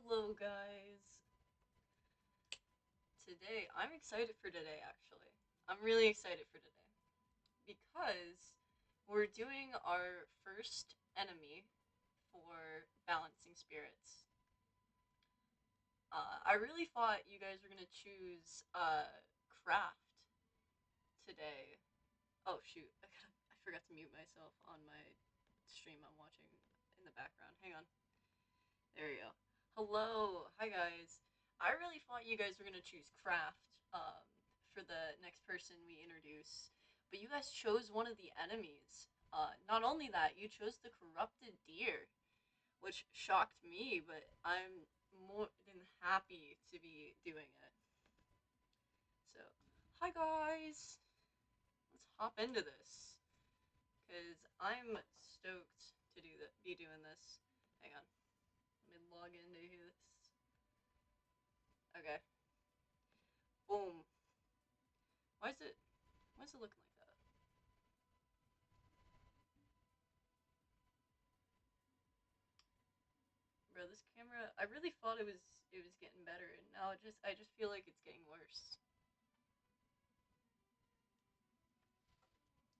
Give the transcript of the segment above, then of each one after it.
Hello, guys. Today, I'm excited for today, actually. I'm really excited for today because we're doing our first enemy for balancing spirits. I really thought you guys were gonna choose craft today. Oh shoot, I forgot to mute myself on my stream I'm watching in the background. Hang on. There we go. Hello, hi guys. I really thought you guys were gonna choose craft for the next person we introduce, but you guys chose one of the enemies. Not only that, you chose the corrupted deer, which shocked me, but I'm more than happy to be doing it. So, hi guys. Let's hop into this because I'm stoked to be doing this. Hang on, let me log into this. Okay. Boom. Why is it? Why is it looking like that? Bro, this camera. I really thought it was getting better, and now I just feel like it's getting worse.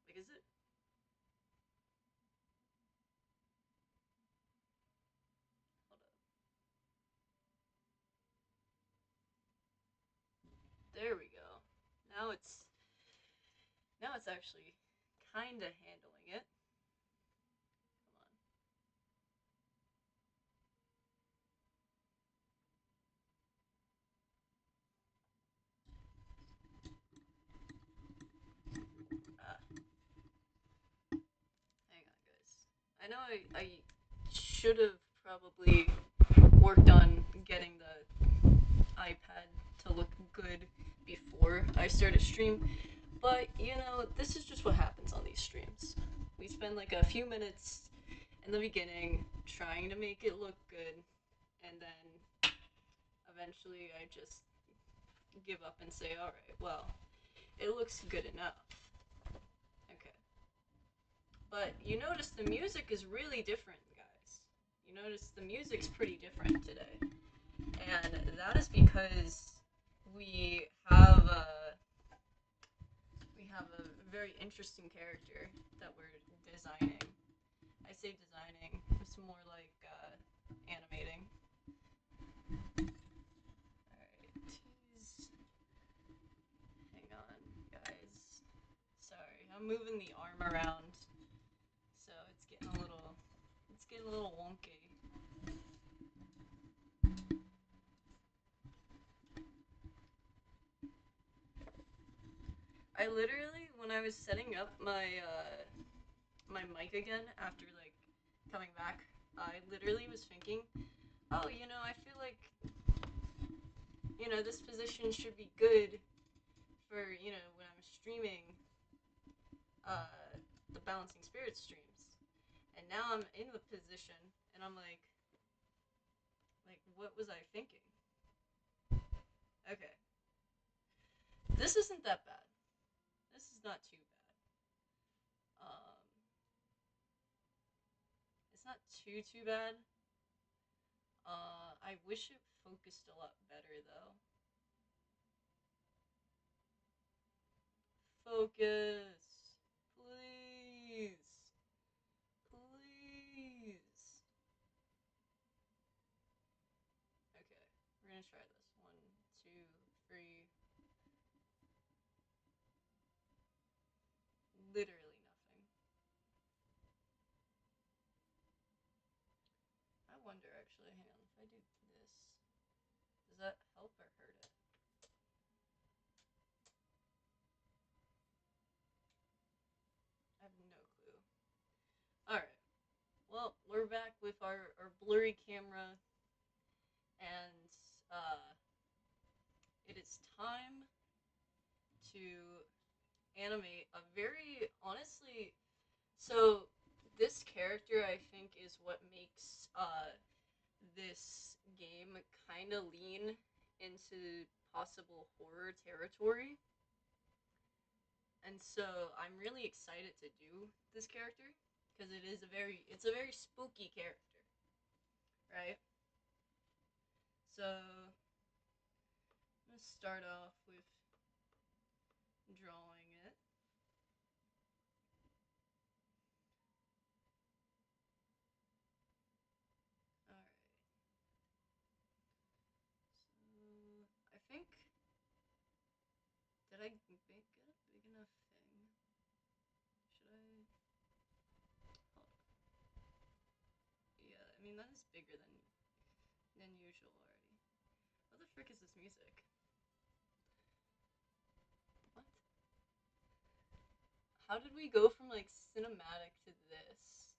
Like, is it? Hold up. There we go. Now it's now it's actually kind of handling it. Come on. Hang on, guys. I know I should have probably worked on getting the iPad to look good before I start a stream. But, this is just what happens on these streams. We spend like a few minutes in the beginning trying to make it look good, and then eventually I just give up and say, alright, well, it looks good enough. Okay. But you notice the music is really different, guys. You notice the music's pretty different today. And that is because we have a we have a very interesting character that we're designing. I say designing; it's more like animating. All right, hang on, guys. Sorry, I'm moving the arm around, so it's getting a little wonky. I literally, when I was setting up my mic again after like coming back, I literally was thinking, oh, I feel like this position should be good for when I'm streaming the Balancing Spirits streams, and now I'm in the position, and I'm like, what was I thinking? Okay, this isn't that bad. This is not too bad. It's not too bad. I wish it focused a lot better though. Focus, please, please. Okay, we're gonna try this. One, two, three. Literally nothing. I wonder actually. Hang on. If I do this, does that help or hurt it? I have no clue. All right. Well, we're back with our blurry camera, and it is time to animate a very honestly. So this character, I think, is what makes this game kind of lean into possible horror territory. And so I'm really excited to do this character because it's a very spooky character, right? So I'm gonna start off with drawing it. Alright. So I think, did I get a big enough thing? Should I? Oh, yeah, I mean that is bigger than usual already. What the frick is this music? What? How did we go from like cinematic to this?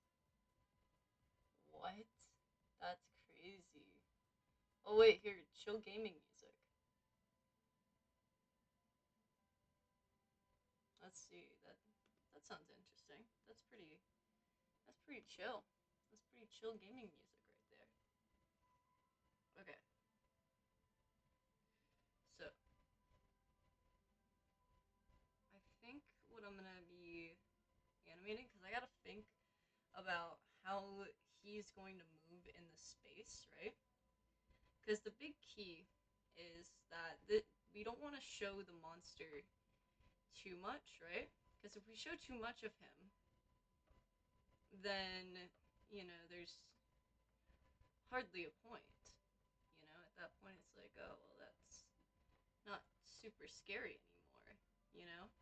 What? That's crazy. Oh wait, here, chill gaming music. Let's see. That sounds interesting. That's pretty chill. That's pretty chill gaming music right there. Okay. So, I think what I'm gonna be animating, because I gotta think about how he's going to move in the space, right? Because the big key is that we don't want to show the monster too much, right? Because if we show too much of him, then, there's hardly a point. At that point, it's like, oh, well, that's not super scary anymore, you know?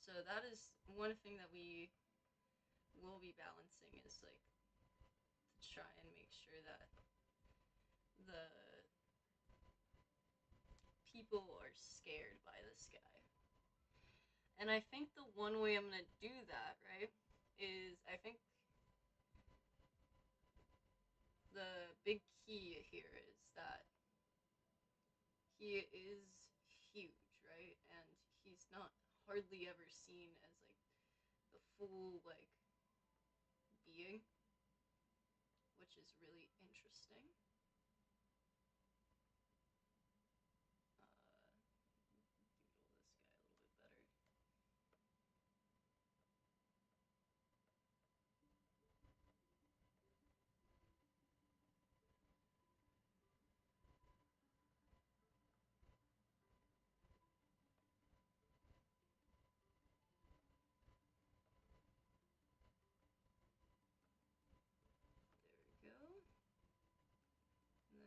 So that is one thing that we will be balancing is, like, to try and make sure that the people are scared by this guy. And I think the one way I'm gonna do that, right, is I think the big key here is that he is huge, right? And he's not hardly ever seen as like the full like being, which is really interesting. Doodle this guy a little bit better. There we go. And then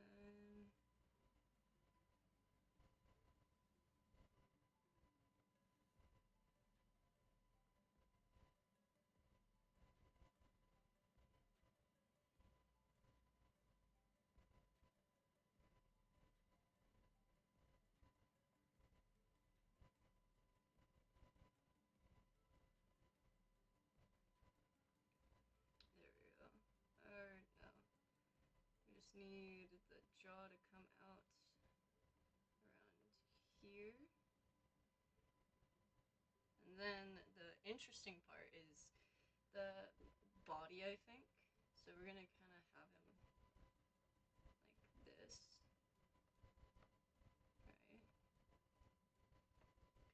there we go. Or no, we just need the jaw to come out around here. And then the interesting part is the body, I think. So we're gonna kind of have him like this, right?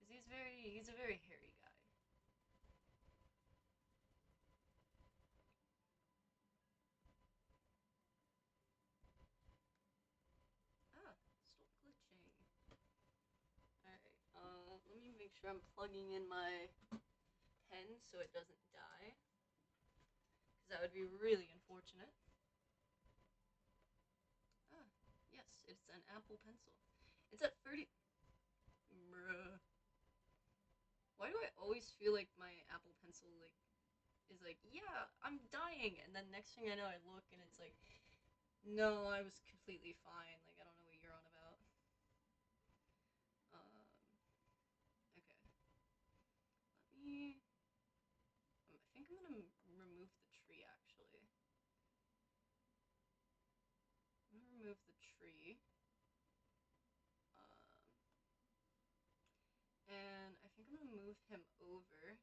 Because he's a very hairy guy. Ah, stop glitching. Alright, let me make sure I'm plugging in my pen so it doesn't die. Because that would be really unfortunate. Ah, yes, it's an Apple Pencil. It's at 30. Bruh. Why do I always feel like my Apple Pencil, like, is like, yeah, I'm dying, and then next thing I know, I look and it's like, no, I was completely fine. Like, I don't know what you're on about. Okay. Let me. I think I'm gonna remove the tree actually. I'm gonna remove the tree. Um, and I think I'm gonna move him over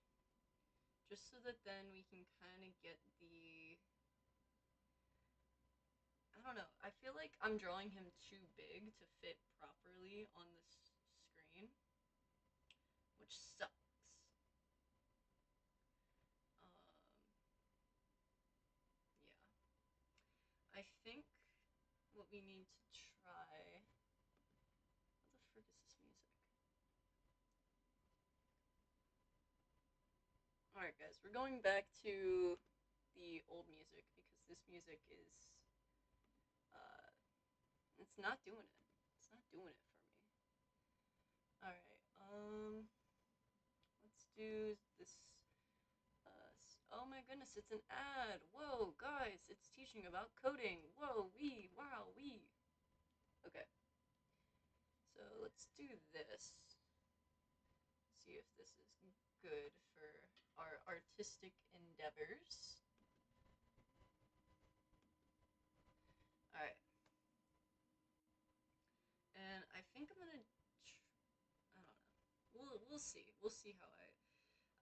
just so that then we can kind of get the. I don't know. I feel like I'm drawing him too big to fit properly on this screen, which sucks. Yeah. I think what we need to try. What the frick is this music? Alright, guys, we're going back to the old music because this music is. Uh, it's not doing it. It's not doing it for me. Alright, let's do this. Oh my goodness, it's an ad! Whoa, guys, it's teaching about coding! Whoa, wow, Okay, so let's do this. See if this is good for our artistic endeavors. Alright. And I think I'm gonna. I don't know. We'll see. We'll see how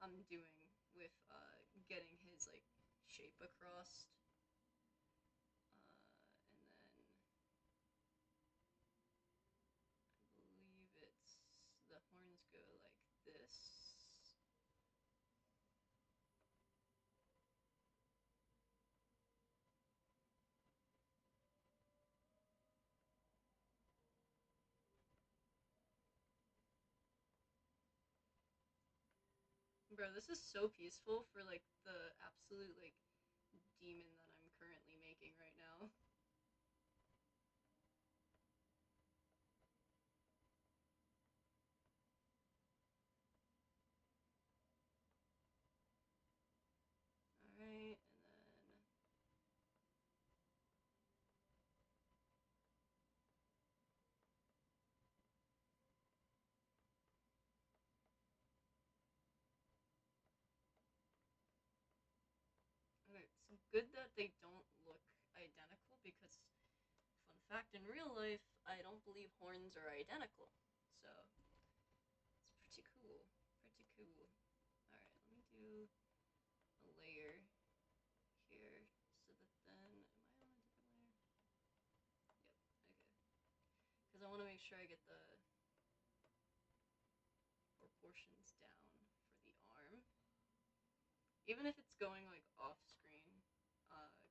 I'm doing with getting his like shape across. And then I believe it's the horns go like this. Bro, this is so peaceful for like the absolute like demon that I'm currently making right now. Alright, and then okay, it's good that they don't look identical because fun fact, in real life, I don't believe horns are identical. So, it's pretty cool. Pretty cool. Alright, let me do a layer here so that then. Am I on a different layer? Yep, okay. Because I want to make sure I get the proportions down for the arm. Even if it's going like off screen.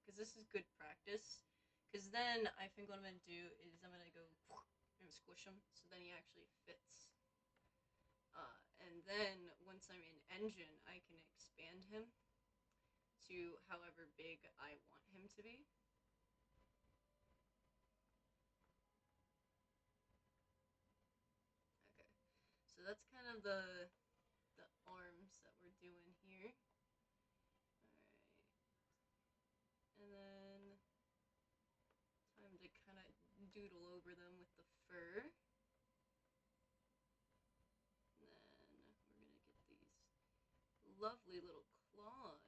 Because this is good practice. Because then I think what I'm going to do is I'm going to go and squish him so then he actually fits. And then once I'm in engine, I can expand him to however big I want him to be. Okay, so that's kind of the arms that we're doing here. Alright, and then time to kind of doodle over them with the fur. And then we're gonna get these lovely little claws.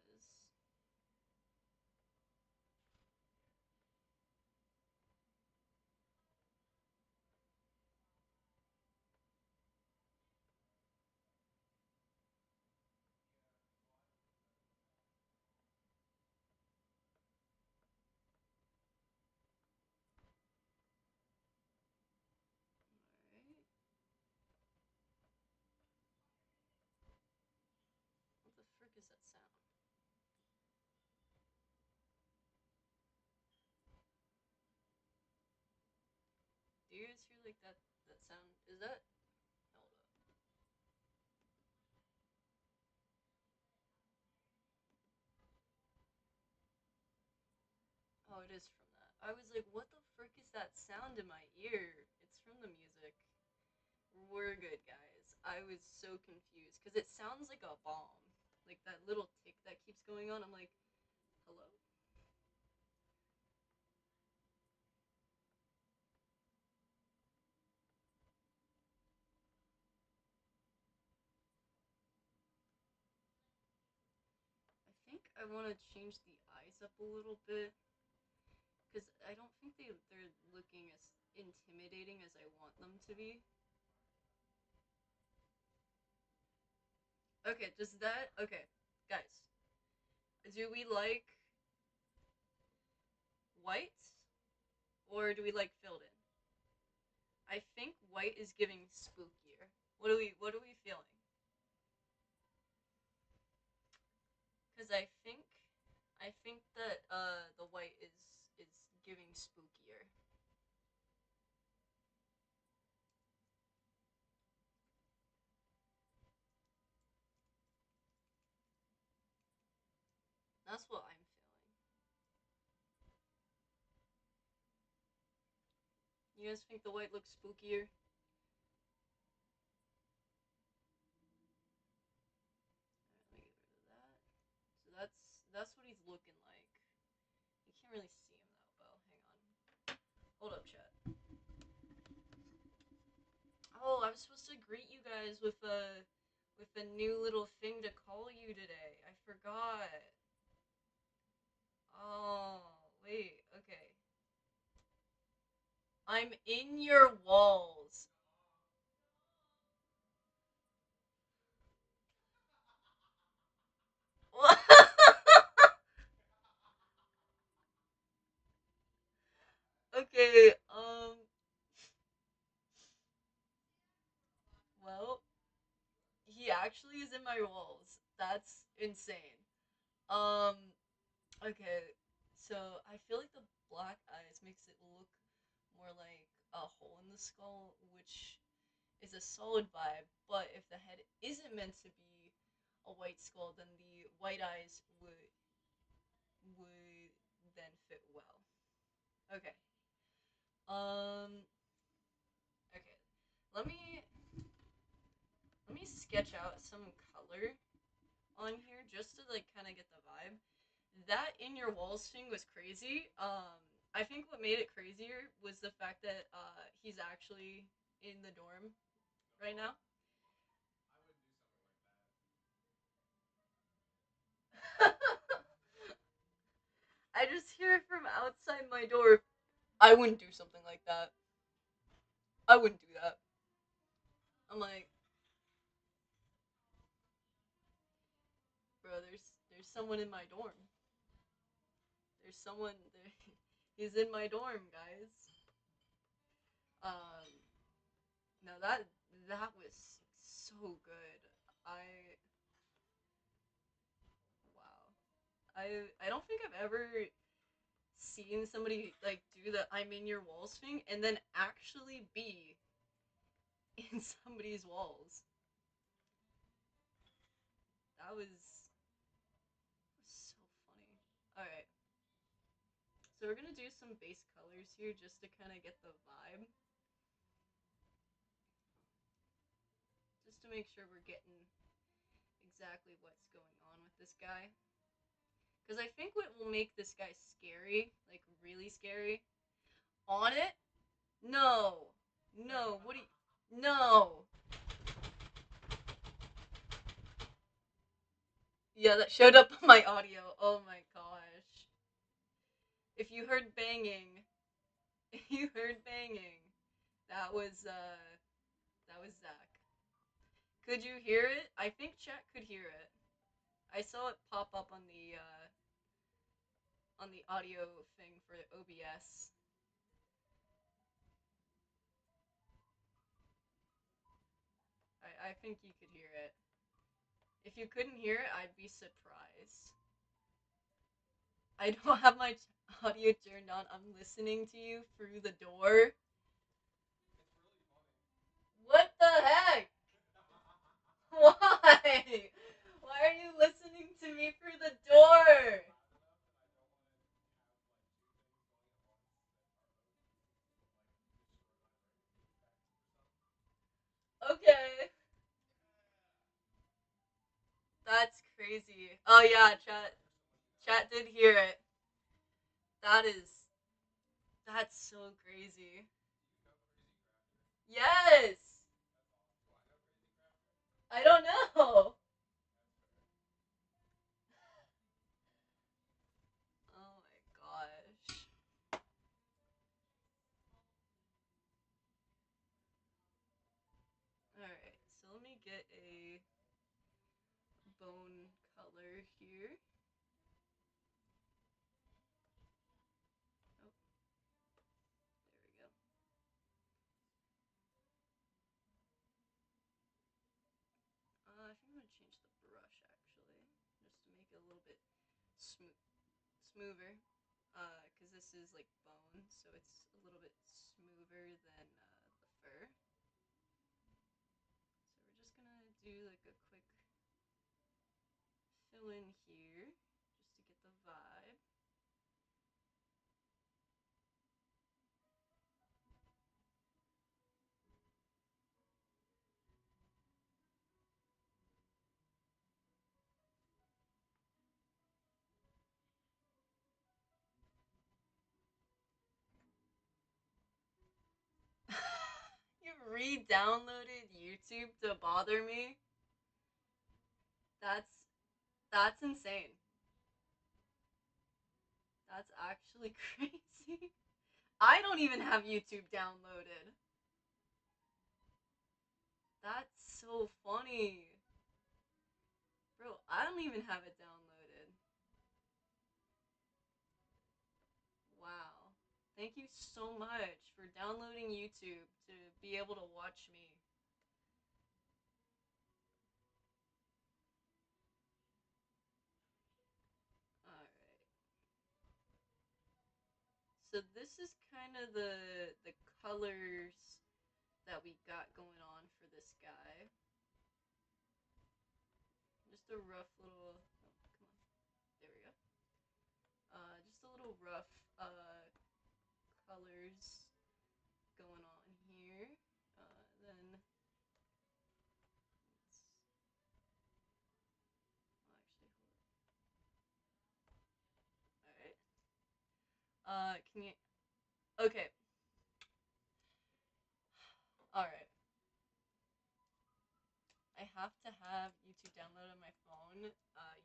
Alright. What the frick is that sound? Do you guys hear like that sound? Is that? Hold up. Oh, it is from that. I was like, what the frick is that sound in my ear? It's from the music. We're good, guys. I was so confused because it sounds like a bomb. Like that little tick that keeps going on. I'm like, hello? I think I want to change the eyes up a little bit because I don't think they're looking as intimidating as I want them to be. Okay, just that. Okay, guys, do we like white or do we like filled in? I think white is giving spookier. What are we feeling? Because I think that the white is giving spookier. That's what I'm feeling. You guys think the white looks spookier? Alright, let me get rid of that. So that's what he's looking like. You can't really see him that well. Hang on. Hold up, chat. Oh, I was supposed to greet you guys with a new little thing to call you today. I forgot. Oh, wait. Okay. I'm in your walls. What? Okay. Well, he actually is in my walls. That's insane. Um. Okay. So I feel like the black eyes makes it look more like a hole in the skull, which is a solid vibe. But if the head isn't meant to be a white skull, then the white eyes would then fit well. Okay. Um. Okay. Let me let me sketch out some color on here just to like kind of get the vibe. That in your walls thing was crazy. I think what made it crazier was the fact that he's actually in the dorm right now. I just hear it from outside my door. I wouldn't do something like that. I wouldn't do that. I'm like, bro, there's someone in my dorm. There's someone there. He's in my dorm, guys. Um, no, that was so good. I wow. I don't think I've ever seen somebody like do the "I'm in your walls" thing and then actually be in somebody's walls. That was so funny. All right, so we're gonna do some base colors here just to kind of get the vibe, just to make sure we're getting exactly what's going on with this guy. Because I think what will make this guy scary, like really scary, on it. No, no. What do you? No. Yeah, that showed up on my audio. Oh my gosh. If you heard banging, if you heard banging, that was that was Zach. Could you hear it? I think chat could hear it. I saw it pop up on the audio thing for OBS. I think you could hear it. If you couldn't hear it, I'd be surprised. I don't have my audio turned on. I'm listening to you through the door. What the heck? Why? Why are you listening to me through the door? Okay. That's crazy. Oh yeah, chat did hear it. That is that's so crazy. Yes. I don't know. Oh my gosh. Alright, so let me get a bone color here. Oh, there we go. I think I'm gonna change the brush actually, just to make it a little bit smoother. Because this is like bone, so it's a little bit smoother than the fur. So we're just gonna do like a quick fill in here, just to get the re-downloaded YouTube to bother me. That's that's insane. That's actually crazy. I don't even have YouTube downloaded. That's so funny. Bro, I don't even have it downloaded. Wow. Thank you so much for downloading YouTube to be able to watch me. Alright. So this is kind of the colors that we got going on for this guy. Just a rough little. Oh, come on. There we go. Just a little rough colors going on here. Then let's. Oh, actually, hold on. All right. Can you? Okay. All right. I have to have YouTube download on my phone.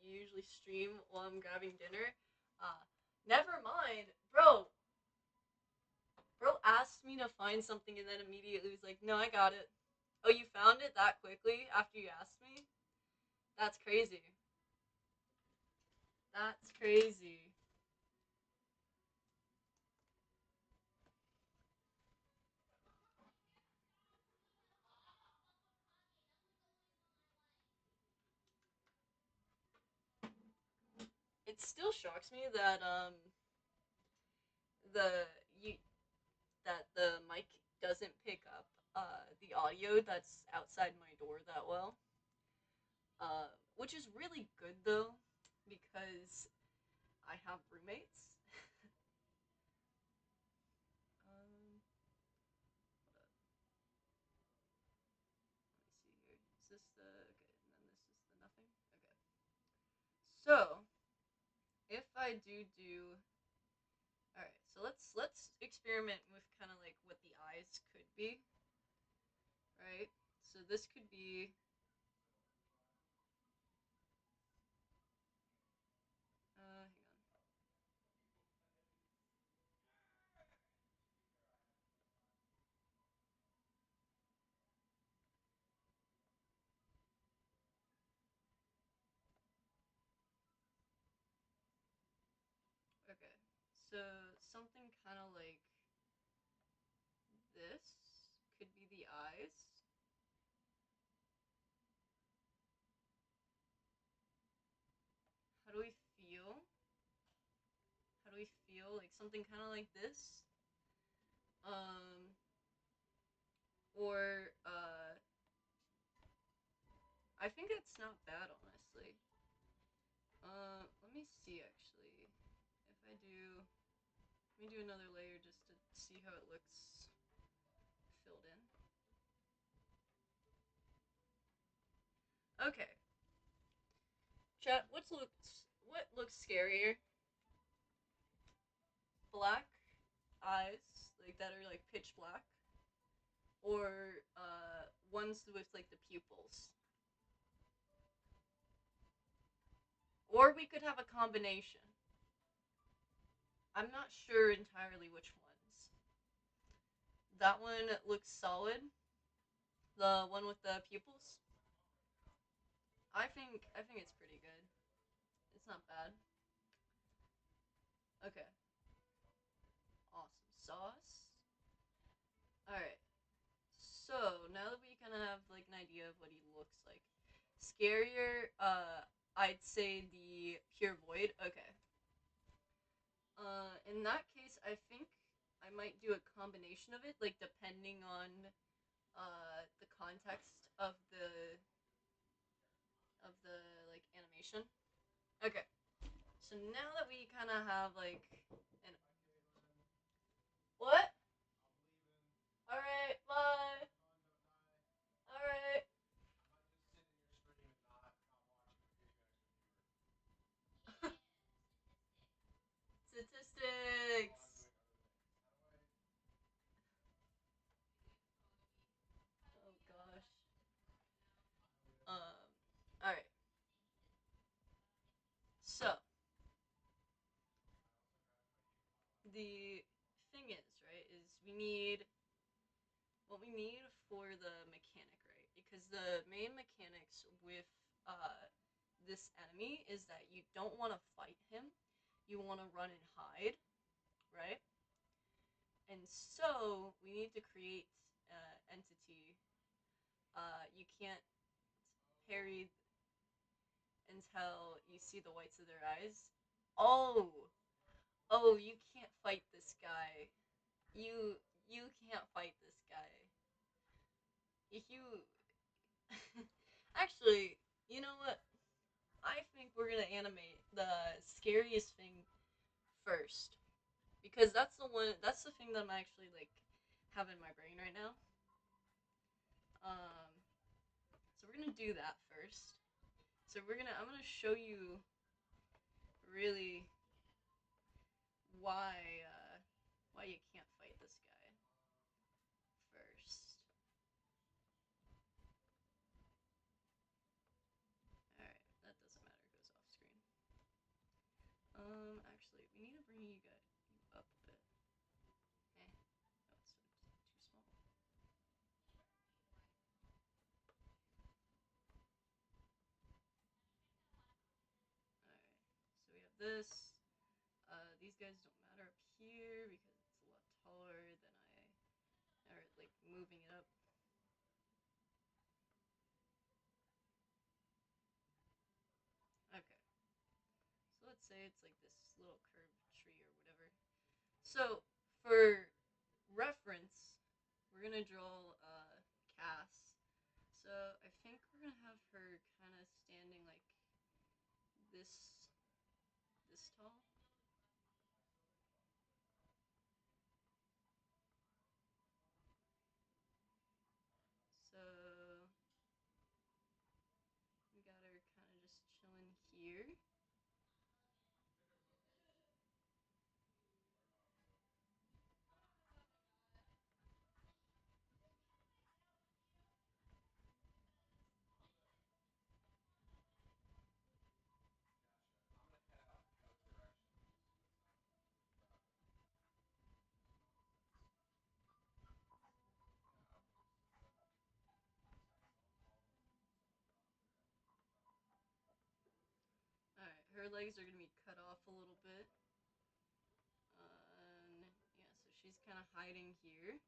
You usually stream while I'm grabbing dinner. Uh, Never mind, bro. Bro asked me to find something and then immediately was like, "No, I got it." Oh, you found it that quickly after you asked me? That's crazy. That's crazy. It still shocks me that the you that the mic doesn't pick up the audio that's outside my door that well. Which is really good though, because I have roommates. um, Let me see here. Is this the okay? And then this is the nothing. Okay. So if I do, all right. So let's experiment with kind of like what the eyes could be, right? So this could be. Hang on. Okay. So something kind of like this could be the eyes. How do we feel? How do we feel? Like something kind of like this. Um, or I think it's not bad, honestly. Let me see actually. If I do, let me do another layer just to see how it looks filled in. Okay. Chat. What looks scarier? Black eyes, like that are like pitch black, or ones with like the pupils. Or we could have a combination. I'm not sure entirely which ones. That one looks solid. The one with the pupils. I think it's pretty good. It's not bad. Okay. Awesome sauce. All right. So now that we kind of have like an idea of what he looks like, scarier. I'd say the pure void. Okay. In that case, I think I might do a combination of it, like depending on the context of the like animation. Okay. So now that we kind of have like an what? All right, bye. All right. Statistics. need for the mechanic, right? Because the main mechanics with this enemy is that you don't want to fight him. You want to run and hide, right? And so we need to create entity. You can't parry until you see the whites of their eyes. Oh, oh, you can't fight this guy. You you can't fight this guy. If you actually, you know what? I think we're gonna animate the scariest thing first because that's the one. That's the thing that I'm actually like have in my brain right now. Um, so we're gonna do that first. So I'm gonna show you really why why you can't fight this guy first. All right, that doesn't matter. It goes off screen. Actually, we need to bring you guys up a bit. Eh, no, it's too small. Alright, so we have this. These guys don't matter up here because it's a lot taller than or like moving it up. Okay, so let's say it's like this little curved tree or whatever. So for reference, we're gonna draw Cass. So I think we're gonna have her kind of standing like this, this tall. So we got her kind of just chilling here. Alright, her legs are gonna be cut off a little bit. Yeah, so she's kind of hiding here.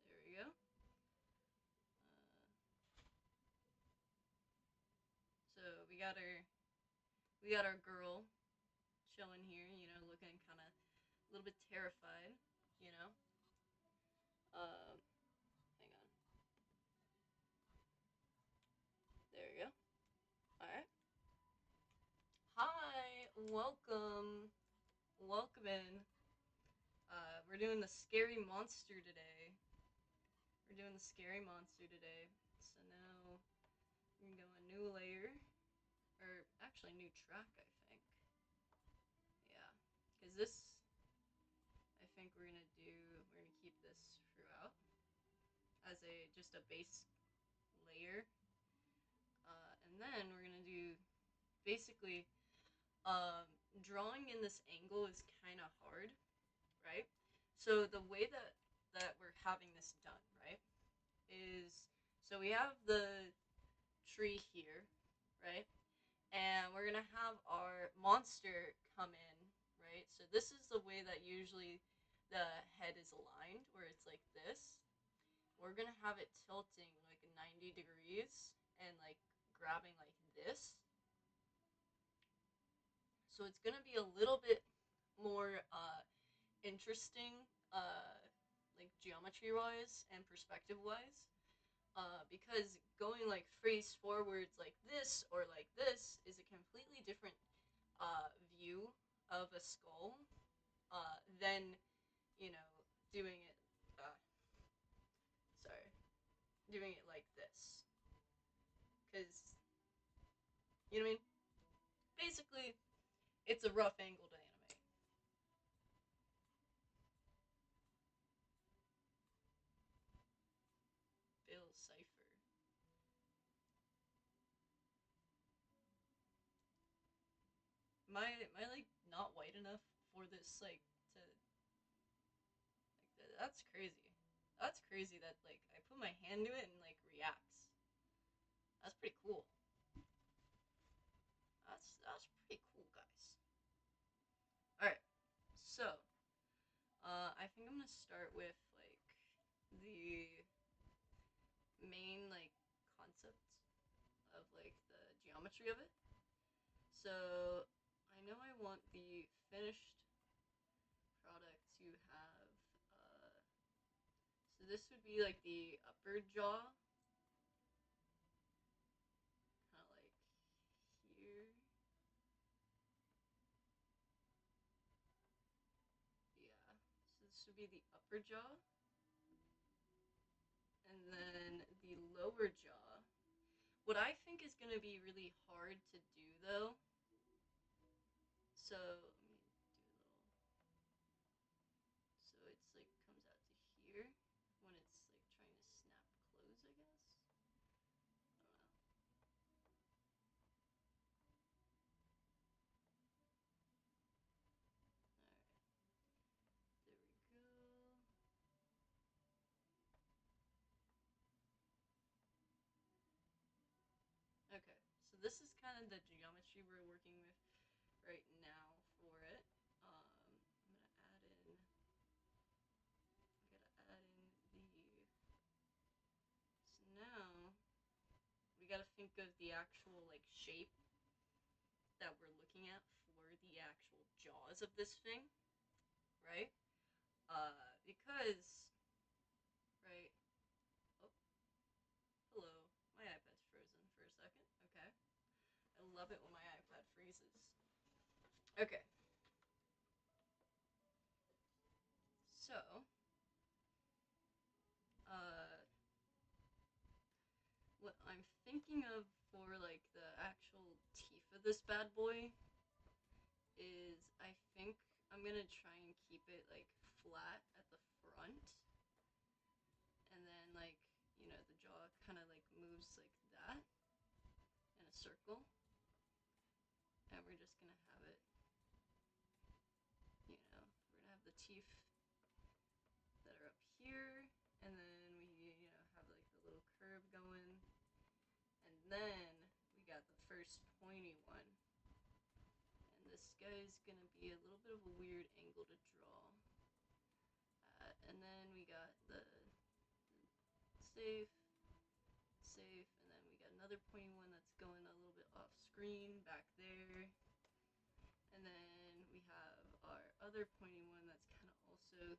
There we go. So we got our girl chilling here, you know, looking kind of a little bit terrified, you know. Hang on. There we go. All right. Hi, welcome in. We're doing the scary monster today. We're doing the scary monster today. So now we can go a new layer, or actually new track, I think. Yeah, because this, I think we're gonna keep this throughout as just a base layer, and then we're gonna do basically drawing in this angle is kind of hard, right? So the way that we're having this done, right, is so we have the tree here, right? And we're gonna have our monster come in, right? So this is the way that usually the head is aligned, where it's like this. We're gonna have it tilting like 90 degrees and like grabbing like this. So it's gonna be a little bit more interesting, like geometry wise and perspective wise. Because going like face forwards like this or like this is a completely different view of a skull than, you know, doing it, uh, sorry, doing it like this. Because, you know what I mean? Basically, it's a rough angle to animate. Bill Cipher. Am I like not white enough for this like to like that's crazy. That's crazy that like I put my hand to it and like reacts. That's pretty cool. That's pretty cool, guys. All right, so I think I'm gonna start with like the main like concept of like the geometry of it. So I know I want the finished product to have so this would be like the upper jaw, kind of like here. Yeah, so this would be the upper jaw, and then the lower jaw. What I think is going to be really hard to do though, so let me do a little, so it's like comes out to here when it's like trying to snap close, I guess. I don't know. Alright, there we go. Okay, so this is kind of the geometry we're working with right now for it. I'm gonna add in. I gotta add in the. So now we gotta think of the actual like shape that we're looking at for the actual jaws of this thing, right? Because right. Oh, hello. My iPad's frozen for a second. Okay. I love it when my iPad freezes. Okay. So, uh, what I'm thinking of for like the actual teeth of this bad boy is I think I'm gonna try and keep it like flat at the front, and then like the jaw kind of like moves like that in a circle, and we're just gonna have it, we're gonna have the teeth that are up here, and then we have like the little curve going, and then we got the first pointy one. And this guy's gonna be a little bit of a weird angle to draw. And then we got the safe, and then we got another pointy one that's going a little bit off screen back there. And then we have our other pointy one that's kind of also coming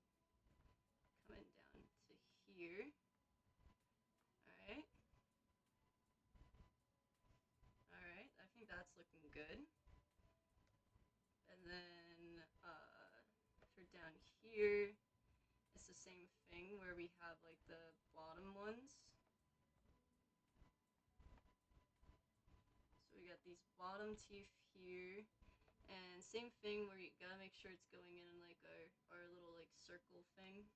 down to here. Alright. Alright, I think that's looking good. And then for down here, it's the same thing where we have like the bottom ones. So we got these bottom teeth here, and same thing where you gotta make sure it's going in like our little like circle thing,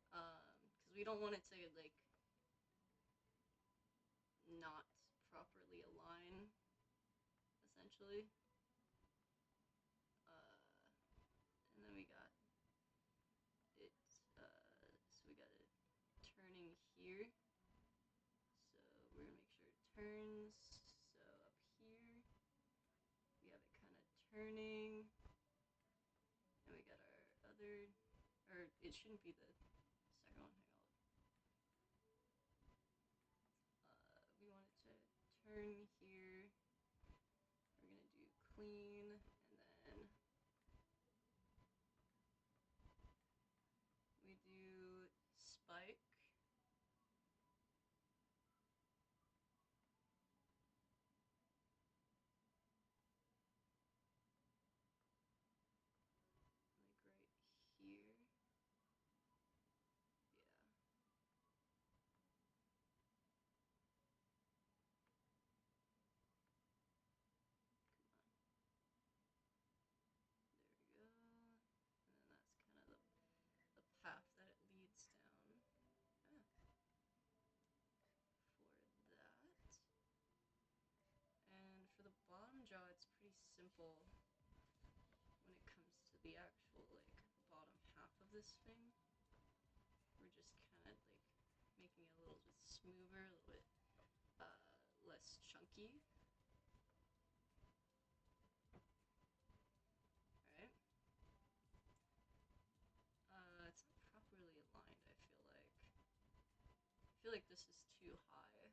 because we don't want it to like not properly align, essentially. And then we got it, so we got it turning here. So we're gonna make sure it turns. So up here, we have it kind of turning, and we got our other, or it shouldn't be the second one. Hang on. We want it to turn here. We're gonna do clean, and then we do spike. Like right here. Yeah. Come on. There we go. And then that's kind of the path that it leads down. For that. And for the bottom jaw, it's pretty simple. the actual like bottom half of this thing. We're just kind of like making it a little bit smoother, a little bit less chunky. Alright. It's not properly aligned, I feel like. I feel like this is too high. Dang.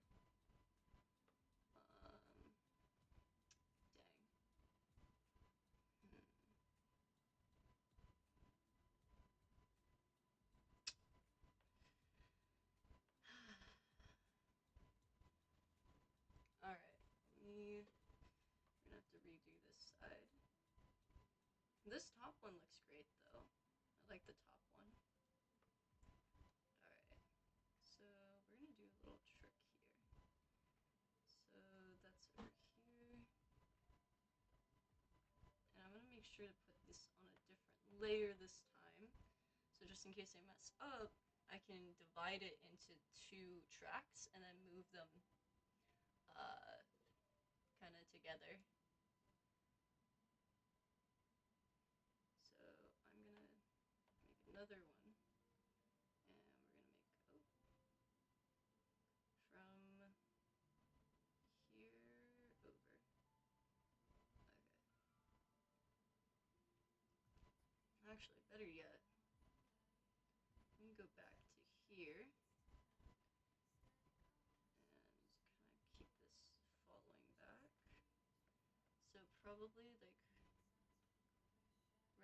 Alright, we're gonna have to redo this side. This top one looks great though. I like the top one. Alright, so we're gonna do a little trick here. So that's over here. And I'm gonna make sure to put this on a different layer this time. So just in case I mess up, I can divide it into 2 tracks and then move them kind of together. So I'm gonna make another one, and we're gonna make from here over. Okay. Actually, better yet, let me go back to here and just kind of keep this following back. So probably like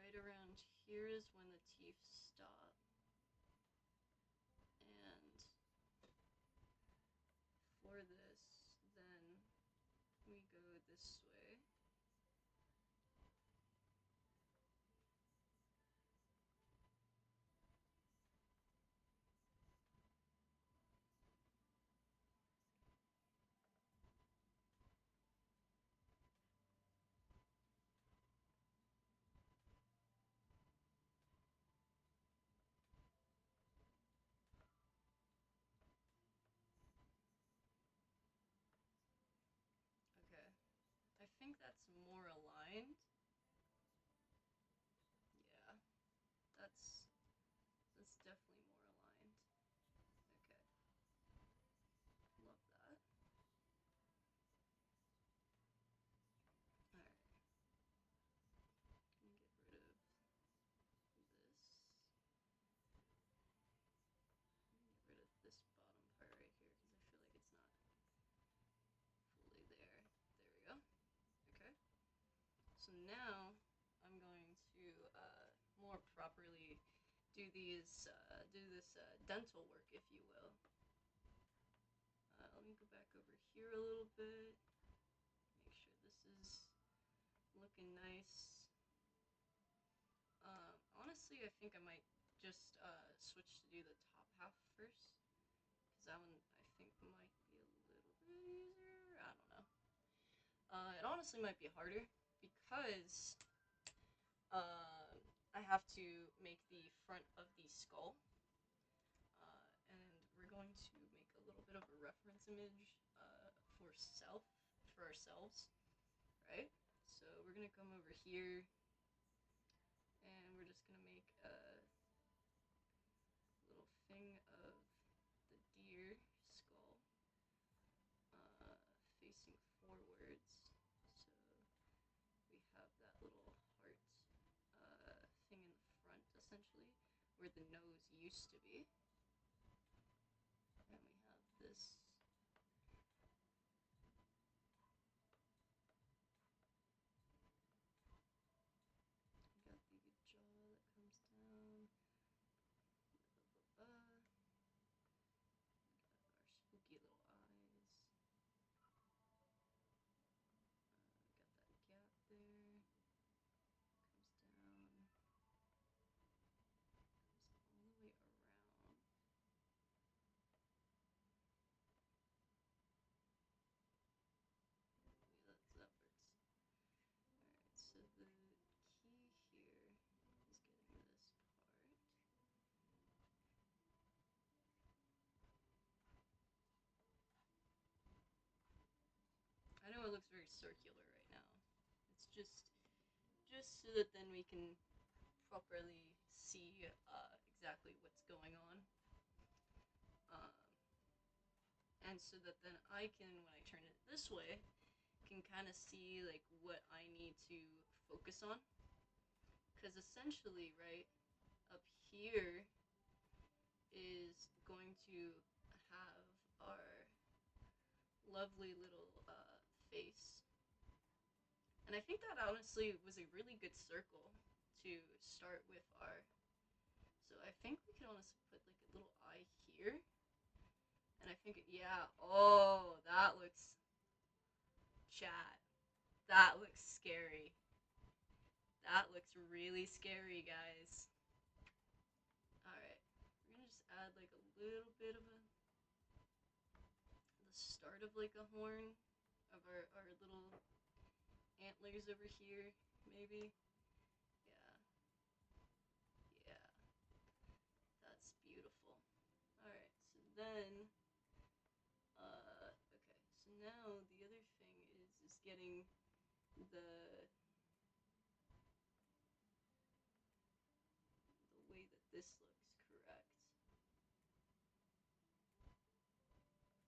right around here is when the teeth stop. And for this, then we go this way. Okay. I think that's more aligned. Yeah. That's definitely more aligned. Okay. Love that. Alright. Gonna get rid of this. I'm gonna get rid of this bottom part right here because I feel like it's not fully there. There we go. Okay. So now I'm going to more properly do this dental work, if you will. Let me go back over here a little bit. Make sure this is looking nice. Honestly, I think I might just switch to do the top half first, because that one I think might be a little bit easier. I don't know. It honestly might be harder because I have to make the front of the skull, and we're going to make a little bit of a reference image for ourselves, right? So we're gonna come over here, and we're just gonna make a little thing of the deer skull facing forwards. So we have that little heart thing in the front, essentially, where the nose used to be. And we have this. We got the jaw that comes down. We got our spooky little eyes. We got that gap there. Comes down. Comes all the way around. Yeah, that works. Alright, so the key here is getting this part. I know it looks very circular right now. It's just so that then we can properly see exactly what's going on. Um, and so that then I can, when I turn it this way, can kind of see like what I need to focus on. Because essentially, right up here is going to have our lovely little face. And I think that honestly was a really good circle to start with our. So I think we can almost put like a little eye here. And I think, yeah, oh, that looks, chat. That looks scary. That looks really scary, guys. Alright, we're gonna just add like a little bit of the start of like a horn of our little antlers over here, maybe. Yeah. Yeah. That's beautiful. Alright, so then, okay, so now the other thing is getting the way that this looks correct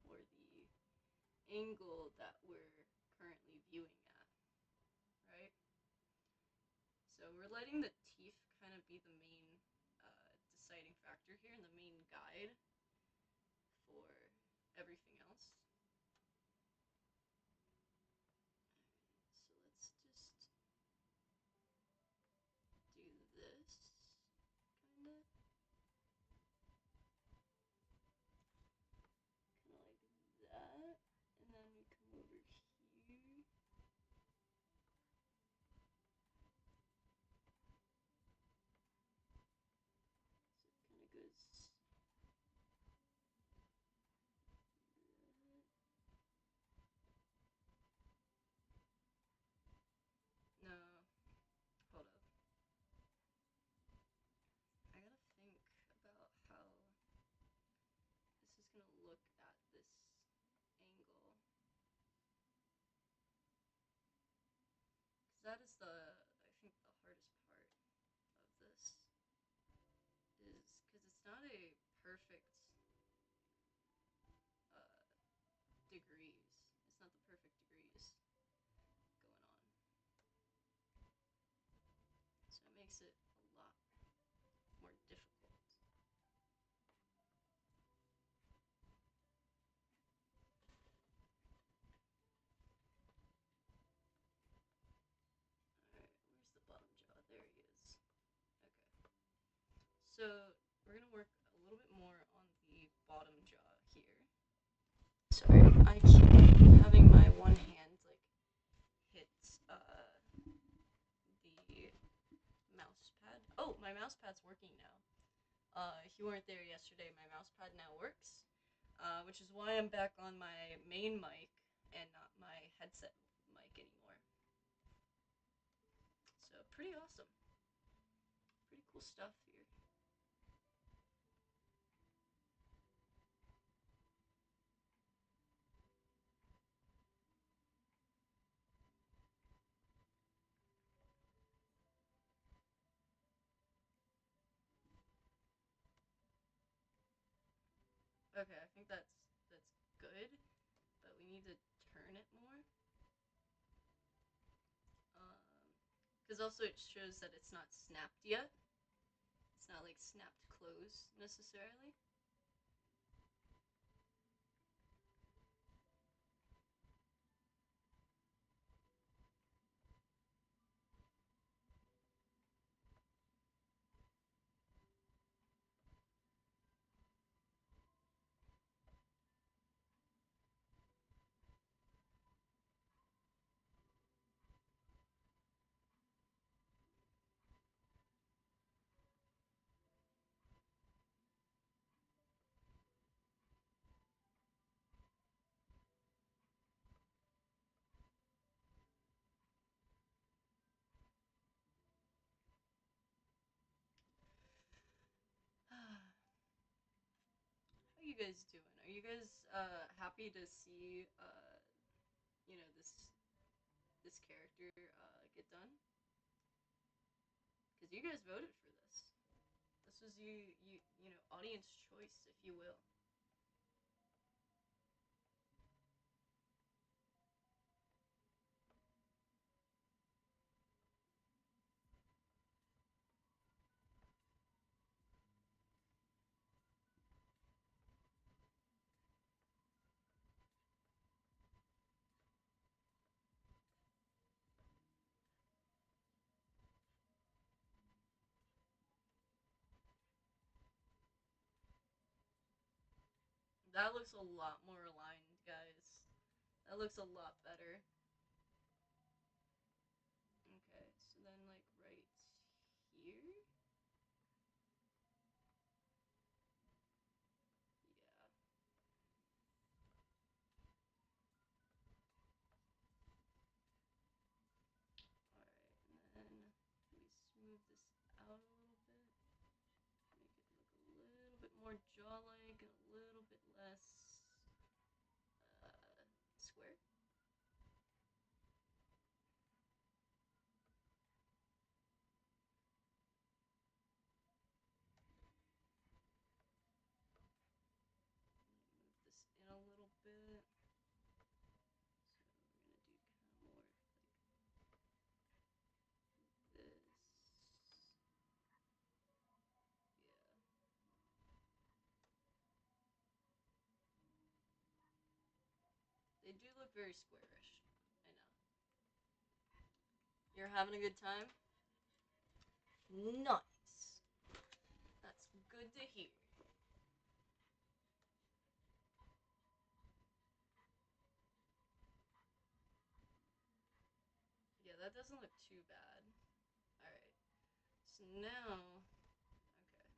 for the angle that we're currently viewing at, right? So we're letting the teeth kind of be the main deciding factor here and the main guide for everything else. So let's just do this, kind of like that, and then we come over here. So it kind of goes. No, hold up. I gotta think about how this is gonna look at this angle. Because that is I think, the hardest part of this. Is because it's not a perfect degrees. It's not the perfect degrees going on. So it makes it a lot more difficult. Alright, where's the bottom jaw? There he is. Okay. So we're gonna work a little bit more on the bottom jaw here. Sorry, I keep having my one hand like hit the mouse pad. Oh, my mouse pad's working now. If you weren't there yesterday, my mouse pad now works, which is why I'm back on my main mic and not my headset mic anymore. So pretty awesome. Pretty cool stuff here. Okay, I think that's good, but we need to turn it more. Because also it shows that it's not snapped yet. It's not like snapped close necessarily. How you guys doing? Are you guys happy to see this character get done? Because you guys voted for this. This was you know, audience choice, if you will. That looks a lot more aligned, guys. That looks a lot better. Okay, so then, like, right here? Yeah. Alright, and then we smooth this out a little bit. Make it look a little bit more jaw-like and a little bit less square. Move this in a little bit. So we're gonna do kind of more like this. Yeah. They do look very squarish. I know. You're having a good time? Nice. That's good to hear. Yeah, that doesn't look too bad. Alright. So now... Okay.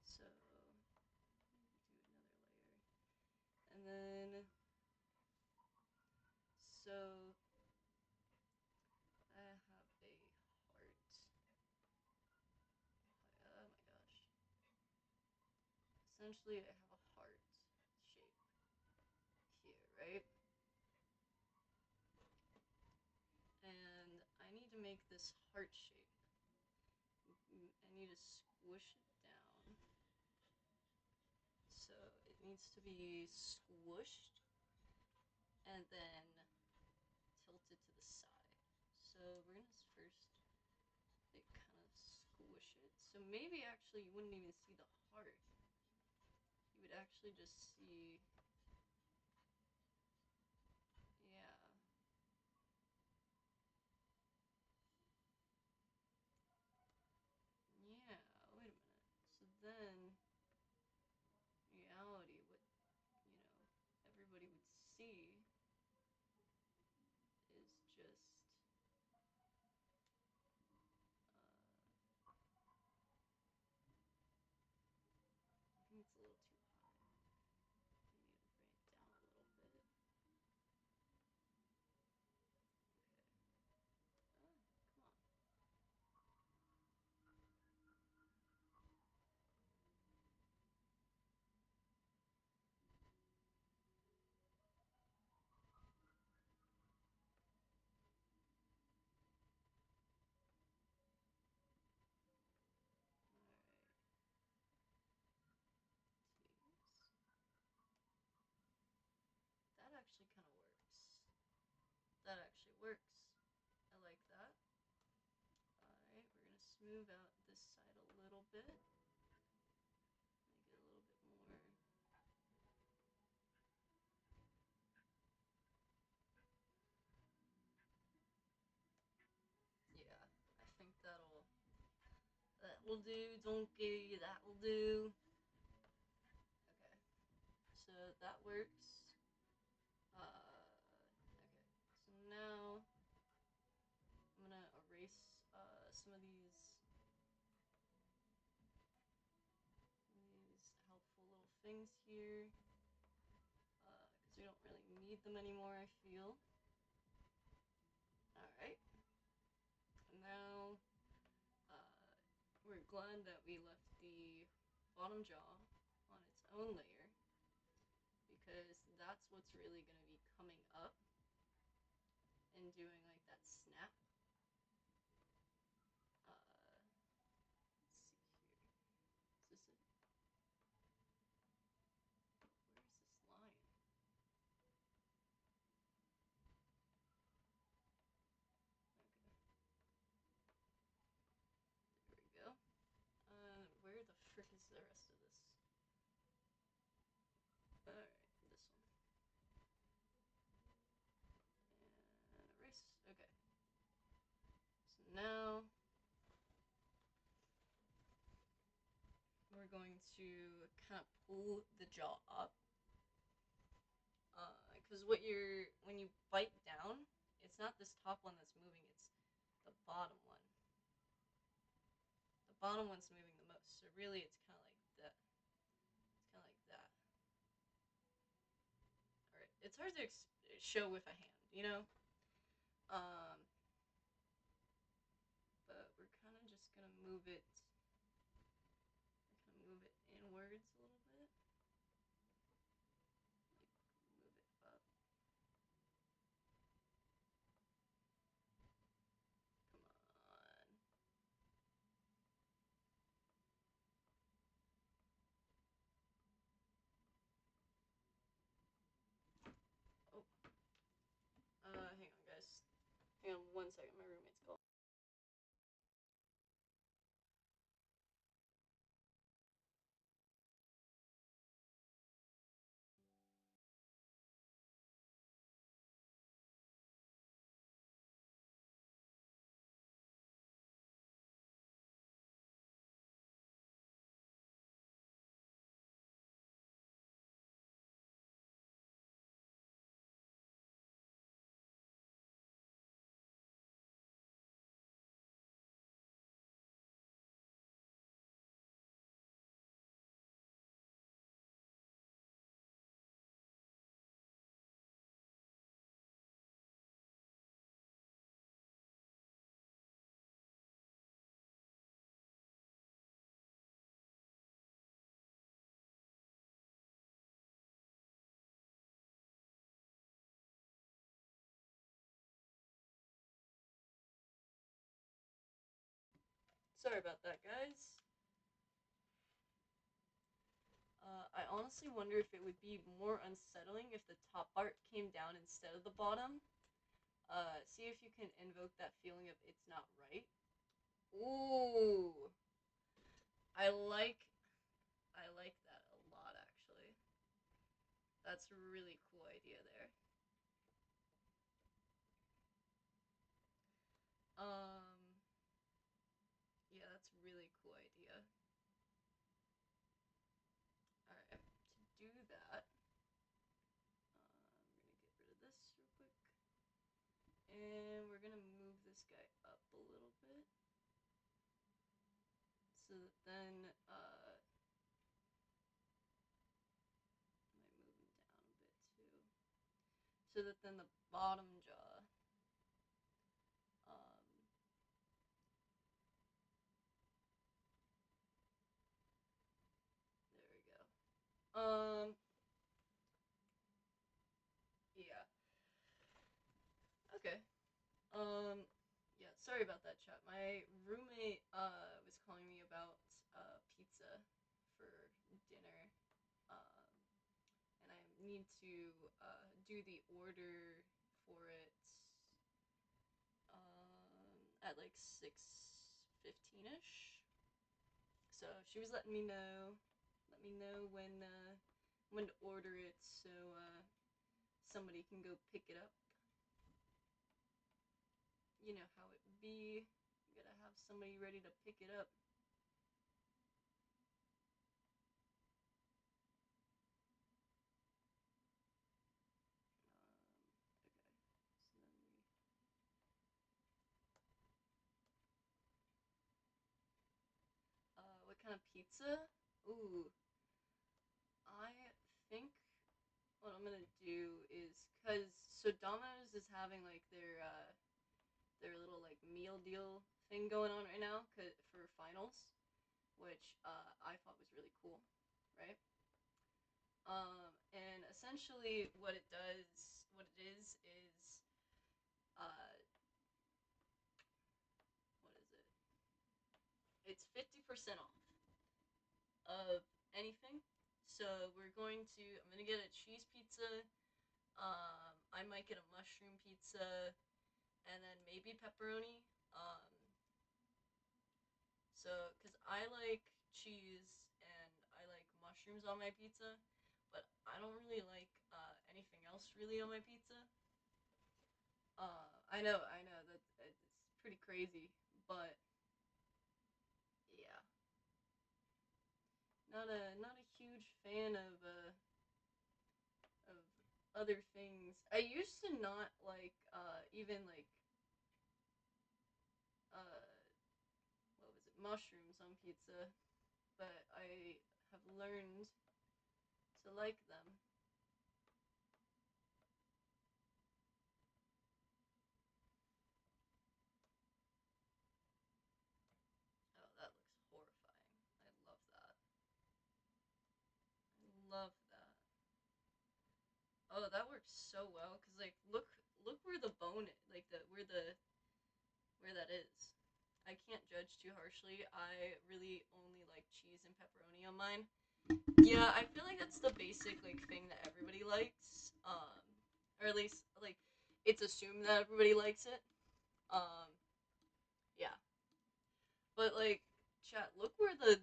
So... do another layer. And then... So... I have a heart. Oh my gosh. Essentially, I have a heart shape here, right? And I need to make this heart shape. I need to squish it down. So it needs to be squished and then tilted to the side. So we're gonna first like kind of squish it. So maybe actually you wouldn't even see the heart. You would actually just see, yeah. Yeah, wait a minute. So then, reality, what, you know, everybody would see is just, I think it's a little too high. I need to bring it down a little bit. Okay. Oh, come on. Alright. Jeez. That actually kind of works. That actually works. I like that. Alright, we're gonna smooth out this side a little bit. Make it a little bit more. Yeah, I think that will do, donkey, that will do. Okay, so that works. Okay, so now I'm gonna erase some of these helpful little things here because we don't really need them anymore, I feel. Alright, and now we're glad that we left the bottom jaw on its own layer because that's what's really going to be coming up and doing like that snap. now we're going to kind of pull the jaw up. Because when you bite down, it's not this top one that's moving, it's the bottom one. The bottom one's moving the most, so really it's kind of like that. It's kind of like that. Alright, it's hard to show with a hand, you know? Um, but we're kind of just gonna move it. We're gonna move it inwards a little bit. Like, move it up. Come on. Oh. Hang on, guys. Hang on 1 second. My roommate's calling. Sorry about that, guys. I honestly wonder if it would be more unsettling if the top part came down instead of the bottom. See if you can invoke that feeling of it's not right. Ooh, I like, I like that a lot actually. That's a really cool idea there. Um, yeah, that's a really cool idea. All right, to do that, I'm gonna get rid of this real quick, and we're gonna move this guy up a little bit, so that then might move him down a bit too, so that then the bottom jaw, um, there we go. Yeah. Okay. Yeah, sorry about that, chat. My roommate, was calling me about, pizza for dinner. Um, and I need to, do the order for it, at like 6:15ish. So she was let me know when to order it, so, somebody can go pick it up. You know how it be. You gotta have somebody ready to pick it up. Okay. So then we. What kind of pizza? Ooh. I think what I'm gonna do is, cause so Domino's is having like their little like meal deal thing going on right now, for finals, which I thought was really cool, right? And essentially what it is, uh, what is it? It's 50% off of anything. So I'm gonna get a cheese pizza. I might get a mushroom pizza, and then maybe pepperoni. Cause I like cheese and I like mushrooms on my pizza, but I don't really like anything else really on my pizza. I know that it's pretty crazy, But yeah, not a huge fan of other things. I used to not like even like uh what was it, mushrooms on pizza, but I have learned to like them. Oh, that looks horrifying. I love that. I love that. Oh, that works so well because like look where the bone like the where that is. I can't judge too harshly. I really only like cheese and pepperoni on mine. Yeah, I feel like that's the basic like thing that everybody likes. Or at least like it's assumed that everybody likes it. Um, yeah. But like, chat, look where that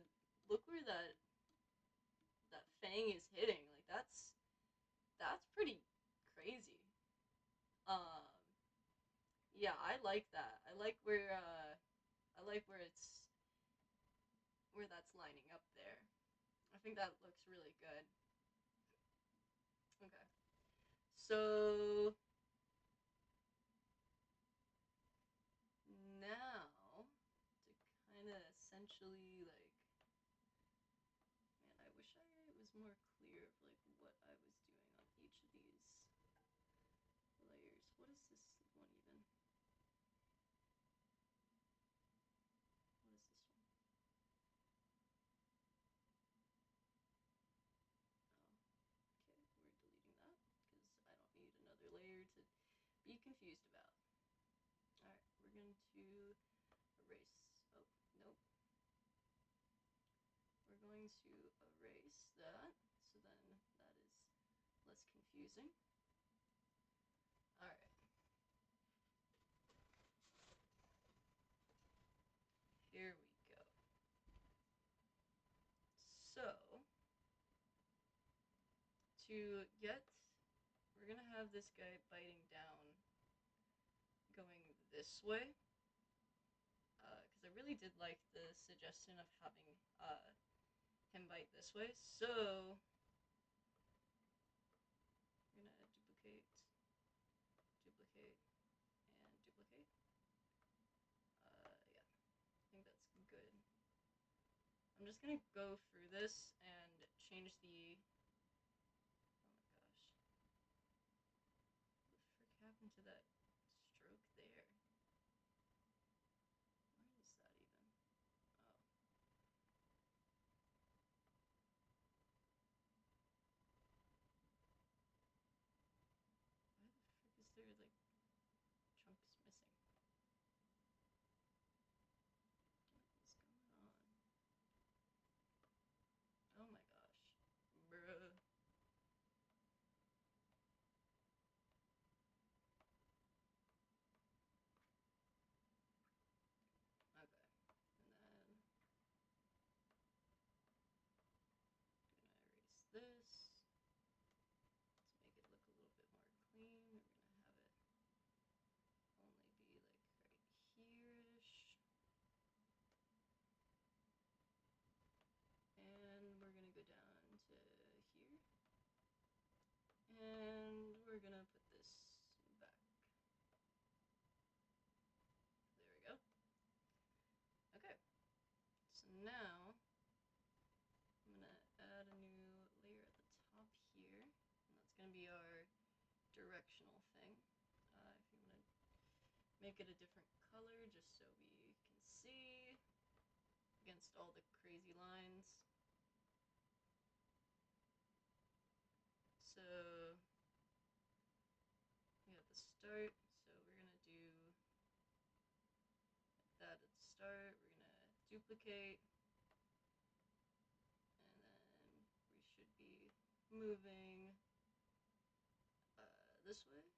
fang is hitting. Like that's pretty crazy. Um, yeah, I like that. I like where it's where that's lining up there. I think that looks really good. Okay. So now to kind of essentially like, man, I wish I was more clear of like what I was doing on each of these layers. What is this one even? What is this one? Oh, okay, we're deleting that because I don't need another layer to be confused about. Alright, we're going to erase. Oh, nope. We're going to erase that so then that is less confusing. Alright. Here we go. So, to get, we're gonna have this guy biting down going this way. Because I really did like the suggestion of having him bite this way. So, we're gonna duplicate, duplicate, and duplicate. Yeah, I think that's good. I'm just gonna go through this and change the. Oh my gosh. What the frick happened to that stroke there? Why is that even? Oh. Why the frick is there like chunks missing? What is going on? Oh my gosh. Bruh. Okay. And then I'm gonna erase this to make it look a little bit more clean. We're gonna have it only be like right here-ish. And we're gonna go down to here. And we're gonna put this back. There we go. Okay. So now I'm gonna add a new layer at the top here. And that's gonna be our directional thing. If you wanna make it a different color just so we can see against all the crazy lines. So we have the start, so we're gonna do that at the start. We're gonna duplicate, and then we should be moving this way.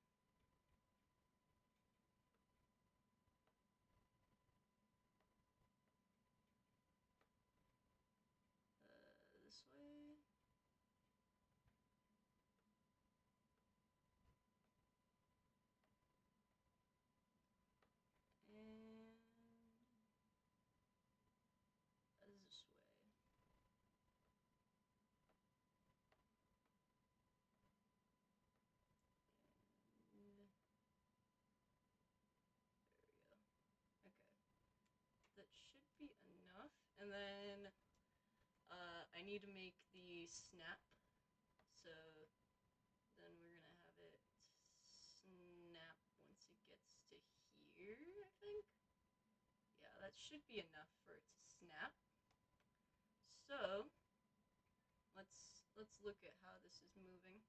This way. And I need to make the snap. So then we're gonna have it snap once it gets to here, I think. Yeah, that should be enough for it to snap. So let's look at how this is moving.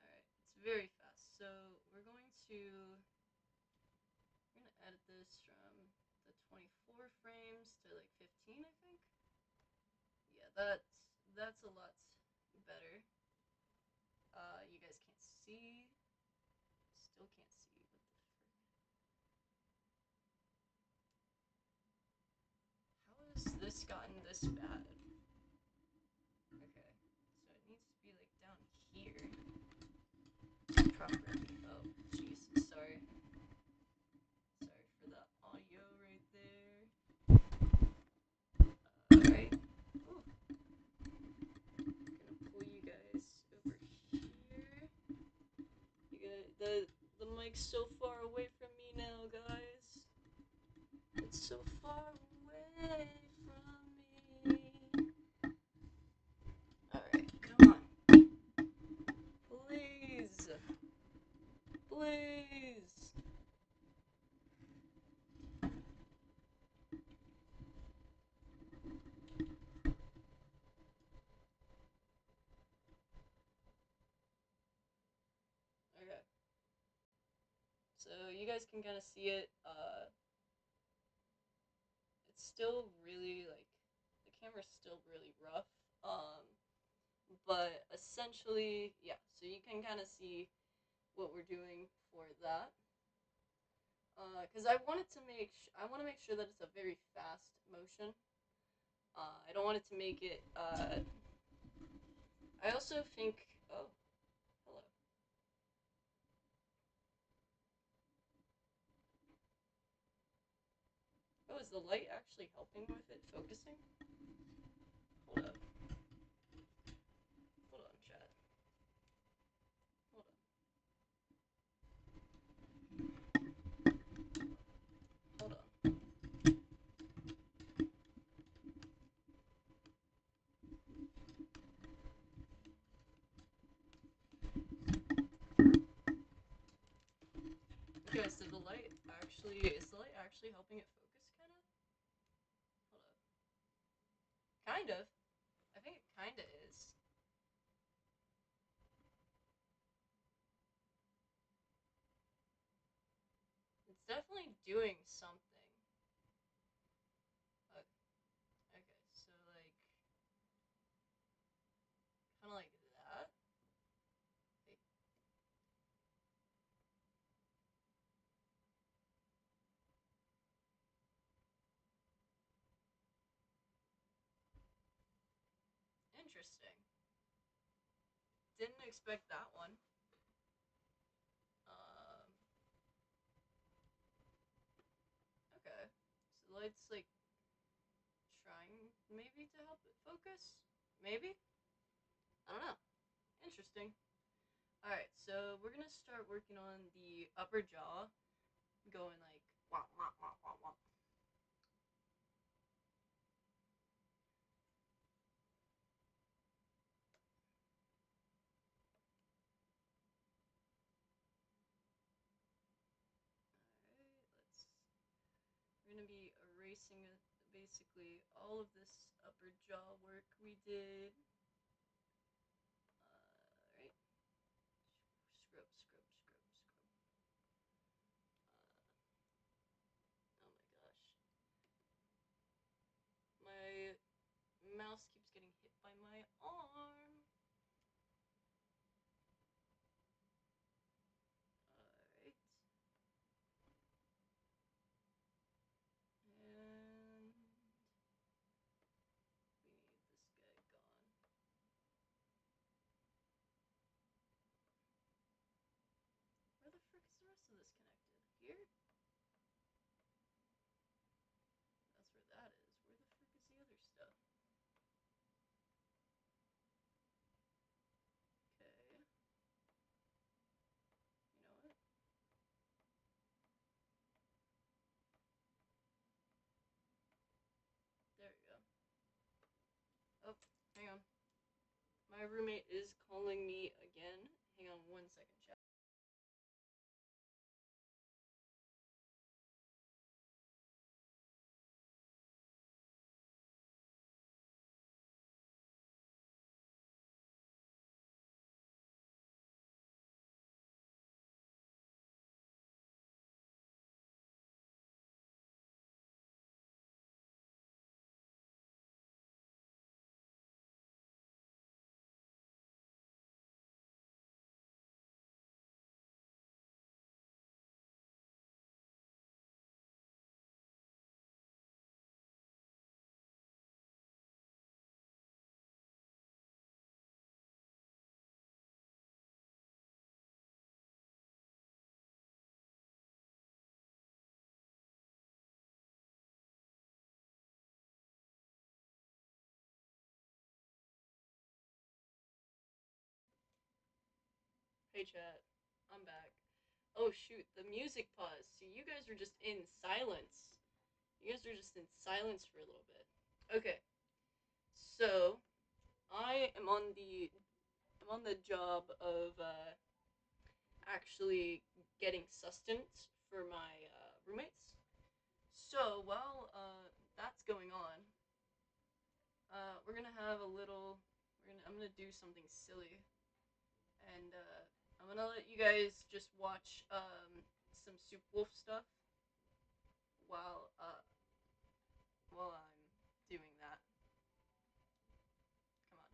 Alright, it's very fast. So we're gonna edit this from the 24 frames to like 15, I think. Yeah, that's a lot better. You guys can't see. Still can't see. What the frick? How has this gotten this bad? Okay, so it needs to be like down here. Properly. Oh, jeez. Sorry. Sorry for the audio right there. Alright. Ooh. Gonna pull you guys over here. You guys, the mic's so far away from me now, guys. It's so far away from me. Alright, come on. Please. Please. Okay. So you guys can kind of see it. It's still really like the camera's still really rough. But essentially, yeah. So you can kind of see what we're doing for that. Because I want to make sure that it's a very fast motion. I don't want it to make it. I also think. Oh, hello. Oh, is the light actually helping with it focusing? Hold up. Hold on, chat. Hold on. Hold on. Okay, so the light actually is the light actually helping it focus, kind of? Hold up. Kind of. I think it kind of is. It's definitely doing something. Okay, so like, kind of like that. Wait. Interesting. Didn't expect that one. Okay. So the light's like trying maybe to help it focus? Maybe? I don't know. Interesting. Alright, so we're gonna start working on the upper jaw, going like wah wah wah wah wah. Alright, we're gonna be erasing basically all of this upper jaw work we did. Right? Scrub, scrub, scrub, scrub. Oh my gosh. My mouse keeps getting hit by my arm. Alright. And we need this guy gone. Where the frick is the rest of this connected? Here? That's where that is. Where the frick is the other stuff? Okay. You know what? There we go. My roommate is calling me again. Hang on 1 second, chat. Hey chat, I'm back. Oh shoot, the music paused. So you guys were just in silence. You guys were just in silence for a little bit. Okay. So I am on the job of actually getting sustenance for my roommates. So while that's going on, we're gonna have a little. I'm gonna do something silly, and I'm gonna let you guys just watch some Soup Wolf stuff while I'm doing that. Come on.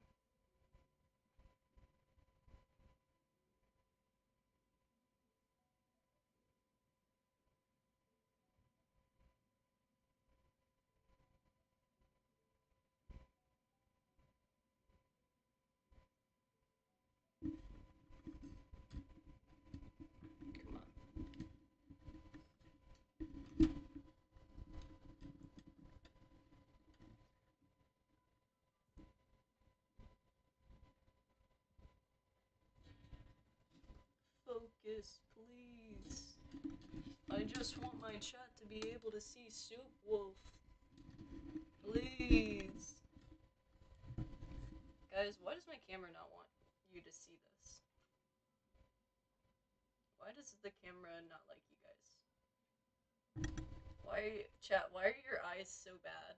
Come on. Focus, please. I just want my chat to be able to see Soup Wolf. Please. Guys, why does my camera not want you to see this? Why does the camera not like you guys? Chat, why are your eyes so bad?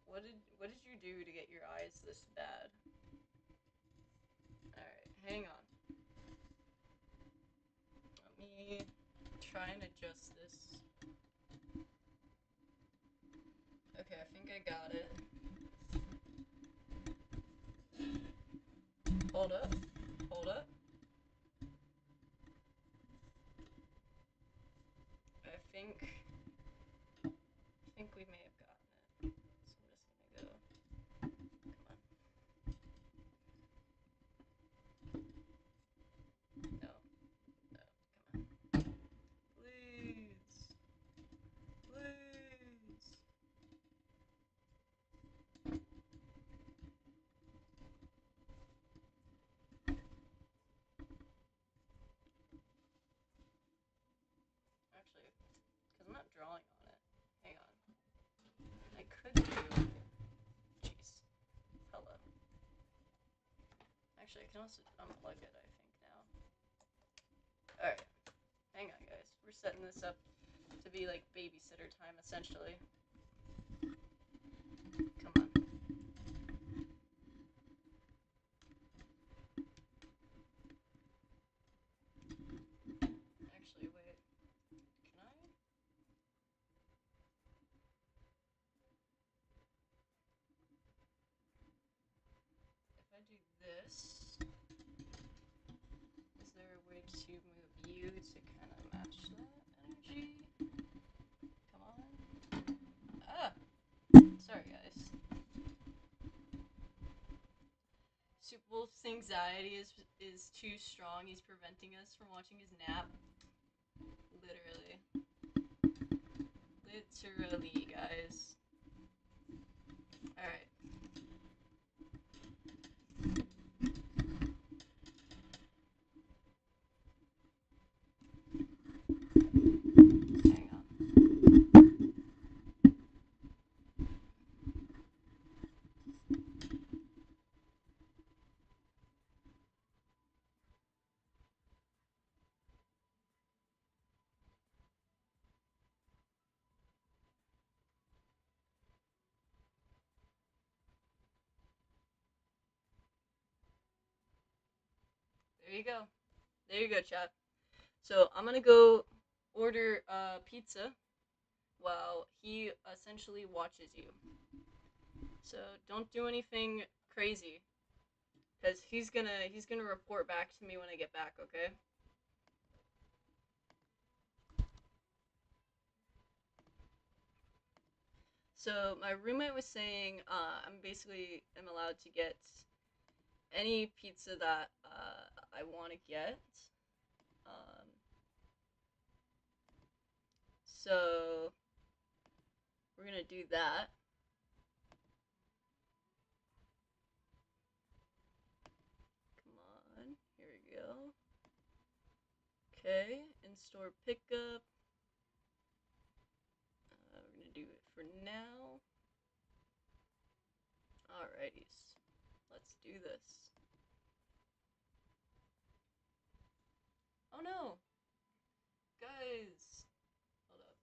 What did you do to get your eyes this bad? Alright, hang on. Let me try and adjust this. Okay, I think I got it. Hold up. Hold up. I think we may have gotten it. So I'm just gonna go. Come on. No. No. Come on. Please. Please. Actually, because I'm not drawing on it. Hang on. I could do. Jeez. Hello. Actually, I can also unplug it, I think, now. Alright. Hang on, guys. We're setting this up to be like babysitter time, essentially. Come on. Actually, wait. Can I? If I do this, is there a way to move you to kind of match that energy? Come on. Ah! Sorry, guys. Soup Wolf's anxiety is too strong. He's preventing us from watching his nap. Literally. Literally, guys. Alright. Hang on. There you go. There you go, chat. So I'm gonna go order pizza while he essentially watches you. So don't do anything crazy, cause he's gonna report back to me when I get back. Okay. So my roommate was saying I'm basically am allowed to get any pizza that I want to get. Um, so we're gonna do that. Come on, here we go. Okay, in-store pickup. We're gonna do it for now. Alrighties, let's do this. Oh no, guys, hold up.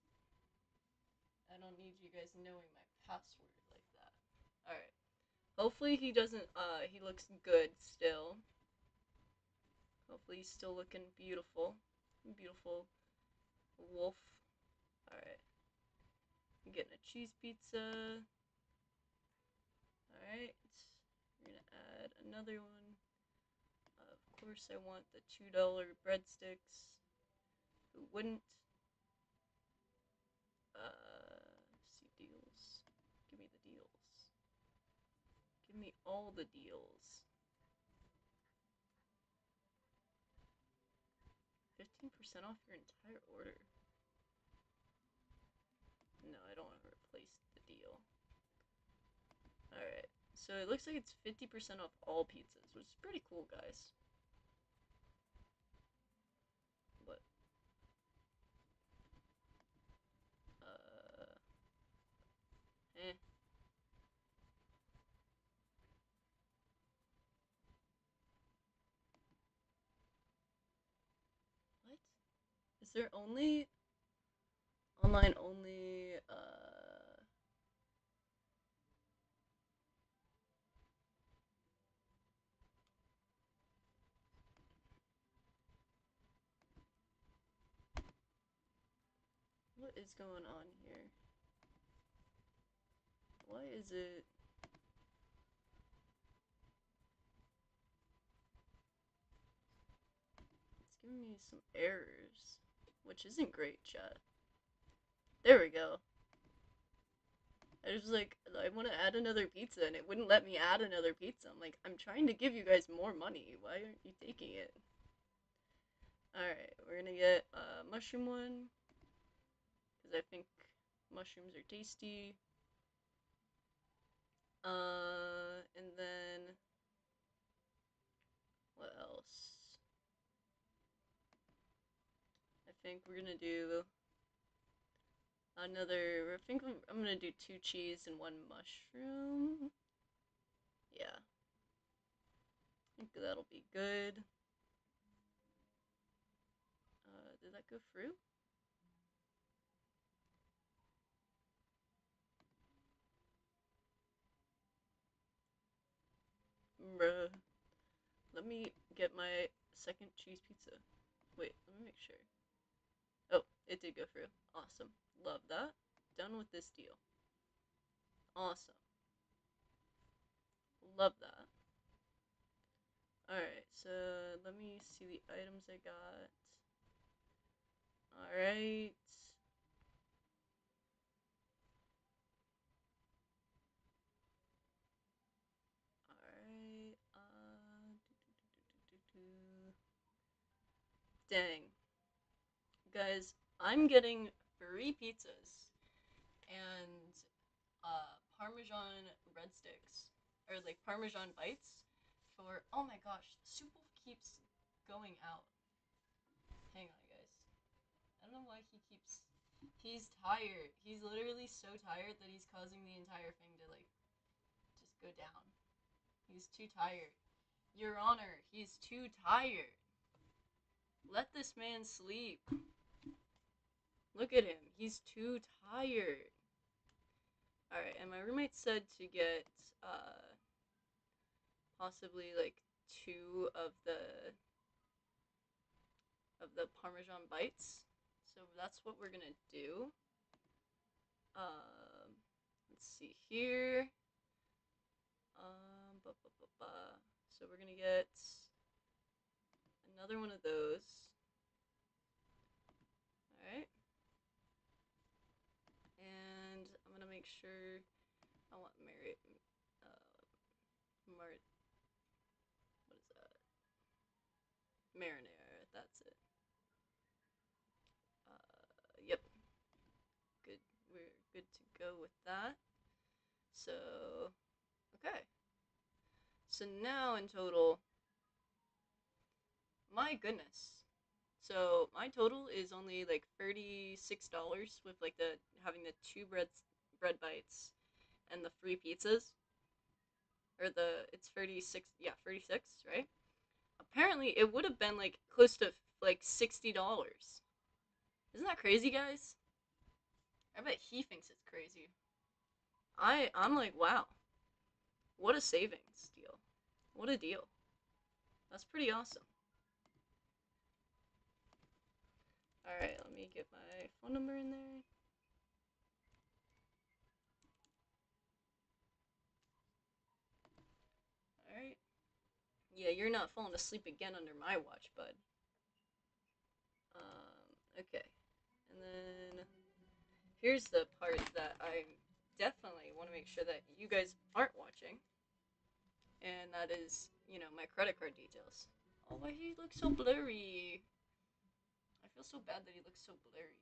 I don't need you guys knowing my password like that. Alright. Hopefully he doesn't, he looks good still. Hopefully he's still looking beautiful. Beautiful wolf. Alright. I'm getting a cheese pizza. Alright. We're gonna add another one. Of course I want the $2 breadsticks. Who wouldn't? See deals. Give me the deals. Give me all the deals. 15% off your entire order. No, I don't want to replace the deal. Alright, so it looks like it's 50% off all pizzas, which is pretty cool, guys. What? Eh. What? Is there only online only, what is going on here? Why is it? It's giving me some errors, which isn't great, chat. There we go. I was like, I want to add another pizza, and it wouldn't let me add another pizza. I'm like, I'm trying to give you guys more money. Why aren't you taking it? Alright, we're gonna get a mushroom one, because I think mushrooms are tasty. And then, what else? I think we're gonna do another, I think I'm gonna do 2 cheese and 1 mushroom. Yeah. I think that'll be good. Did that go through? Bruh. Let me get my second cheese pizza. Wait, let me make sure. Oh, it did go through. Awesome. Love that. Done with this deal. Awesome. Love that. Alright, so let me see the items I got. Alright. Alright. Dang. Guys, I'm getting 3 pizzas and Parmesan breadsticks, or like Parmesan bites for, oh my gosh, Soup keeps going out. Hang on, guys. I don't know why he keeps, he's tired. He's literally so tired that he's causing the entire thing to like, just go down. He's too tired. Your Honor, he's too tired. Let this man sleep. Look at him. He's too tired. Alright, and my roommate said to get, possibly, like, 2 of the of the Parmesan bites. So that's what we're gonna do. Let's see here. So we're gonna get another one of those. All right. And I'm gonna make sure I want what is that? Marinara. That's it. Yep. Good. We're good to go with that. So, okay. So now in total, my goodness. So my total is only like $36 with like the having the two bread bites and the free pizzas. Or it's 36, yeah, 36, right? Apparently it would have been like close to like $60. Isn't that crazy, guys? I bet he thinks it's crazy. I'm like, wow. What a savings deal. What a deal. That's pretty awesome. Alright, let me get my phone number in there. Alright. Yeah, you're not falling asleep again under my watch, bud. Okay. And then here's the part that I definitely want to make sure that you guys aren't watching. And that is, my credit card details. Oh, why he looks so blurry? I feel so bad that he looks so blurry.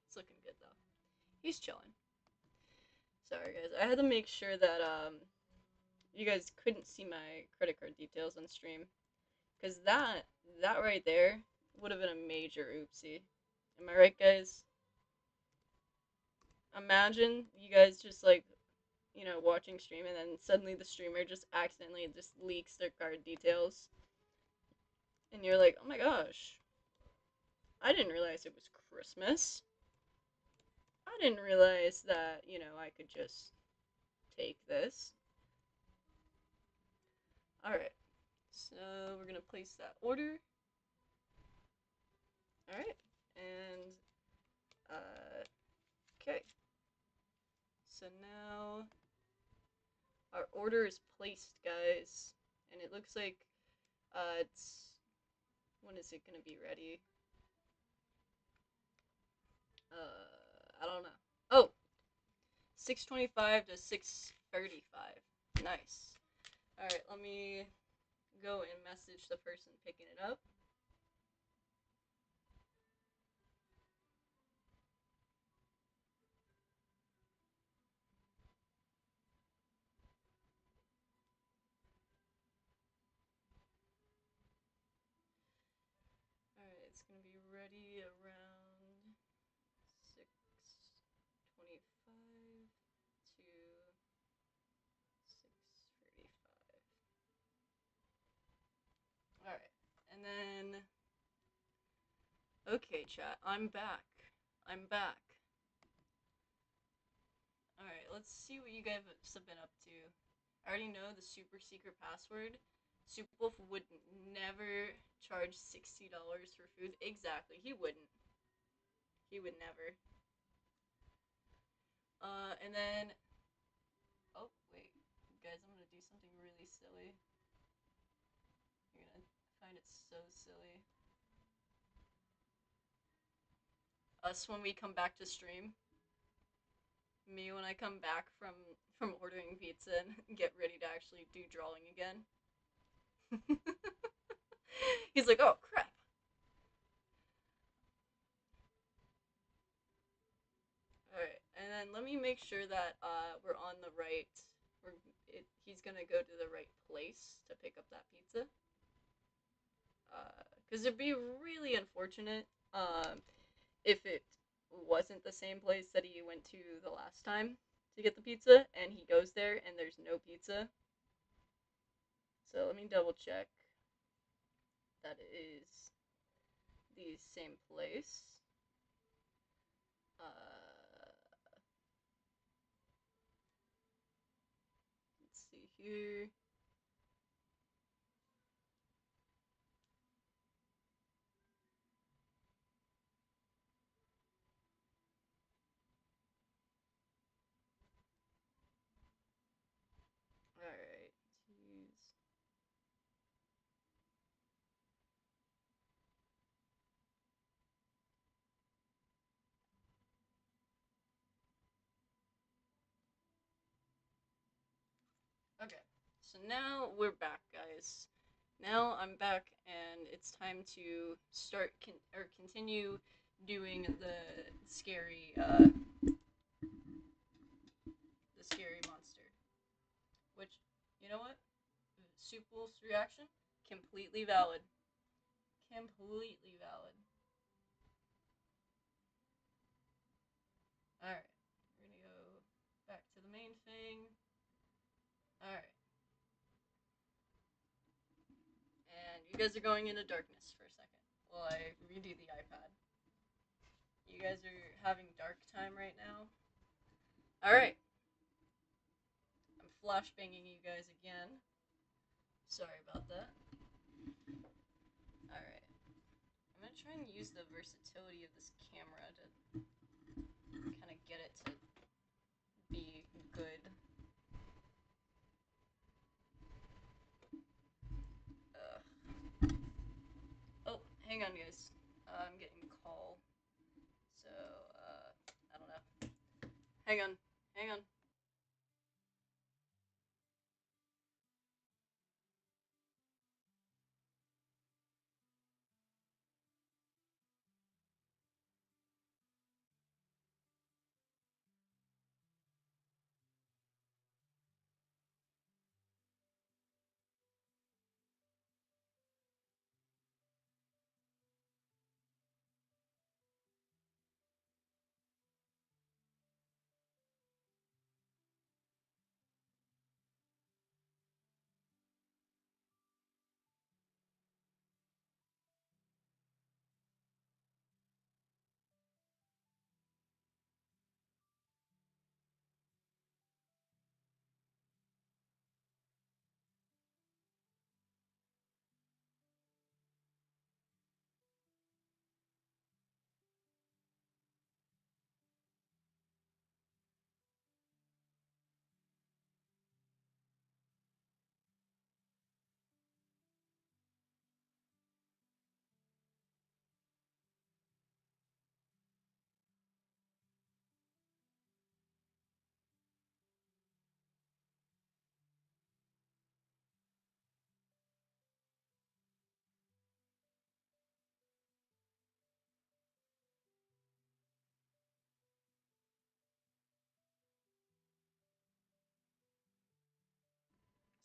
It's looking good though. He's chilling. Sorry guys, I had to make sure that you guys couldn't see my credit card details on stream, because that right there would have been a major oopsie. Am I right, guys? Imagine you guys just like, watching stream and then suddenly the streamer just accidentally just leaks their card details. And you're like, oh my gosh, I didn't realize it was Christmas. I didn't realize that, I could just take this. Alright, so we're gonna place that order. Alright, and, okay. So now our order is placed, guys, and it looks like, when is it gonna be ready? I don't know. Oh, 6:25 to 6:35. Nice. Alright, let me go and message the person picking it up. Alright, it's gonna be ready around 6:25 to 6:35. Alright, and then, okay, chat, I'm back. I'm back. Alright, let's see what you guys have been up to. I already know the super secret password. Superwolf would never charge $60 for food. Exactly, he wouldn't. He would never. And then, oh, wait. Guys, I'm gonna do something really silly. You're gonna find it so silly. Us when we come back to stream. Me when I come back from ordering pizza and get ready to actually do drawing again. He's like, oh crap. Alright, and then let me make sure that we're on the right. He's gonna go to the right place to pick up that pizza. Because it'd be really unfortunate if it wasn't the same place that he went to the last time to get the pizza, and he goes there and there's no pizza. So let me double check that it is the same place. Let's see here. So now we're back, guys. Now I'm back, and it's time to start or continue doing the scary monster. Which, you know what? Soup Wolf's reaction completely valid. Completely valid. All right, we're gonna go back to the main thing. All right, and you guys are going into darkness for a second while I redo the iPad. You guys are having dark time right now. All right, I'm flashbanging you guys again. Sorry about that. All right, I'm gonna try and use the versatility of this camera to kind of get it to be good. Oh, hang on, guys. I'm getting a call. So, I don't know. Hang on. Hang on.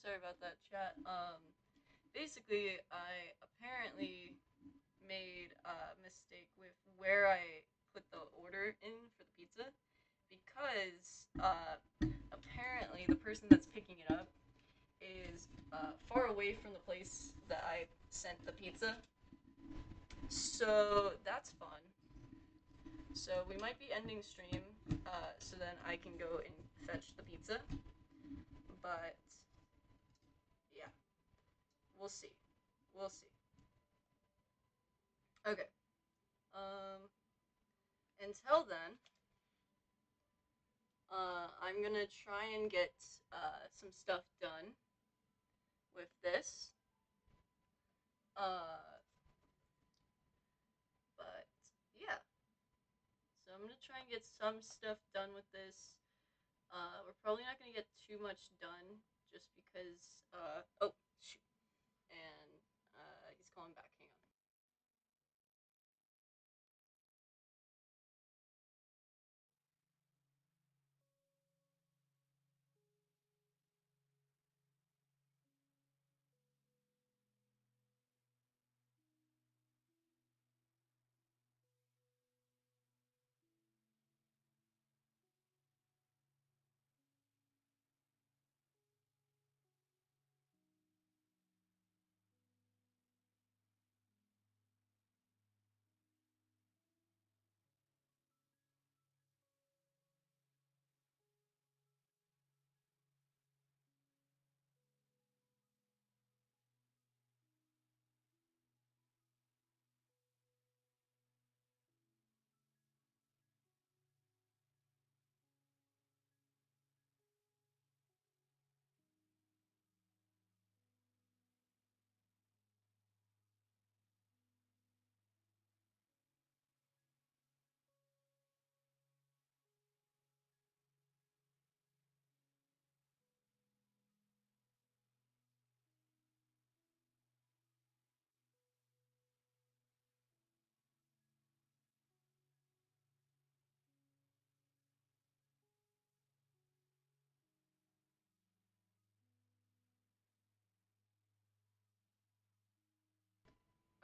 Sorry about that, chat. Basically, I apparently made a mistake with where I put the order in for the pizza because apparently the person that's picking it up is far away from the place that I sent the pizza. So that's fun. So we might be ending stream, so then I can go and fetch the pizza. But yeah, we'll see. We'll see. Okay. Um, until then, I'm gonna try and get some stuff done with this. Uh, but yeah, so I'm gonna try and get some stuff done with this. We're probably not gonna get too much done just because. Oh shoot, and he's calling back. Hang on.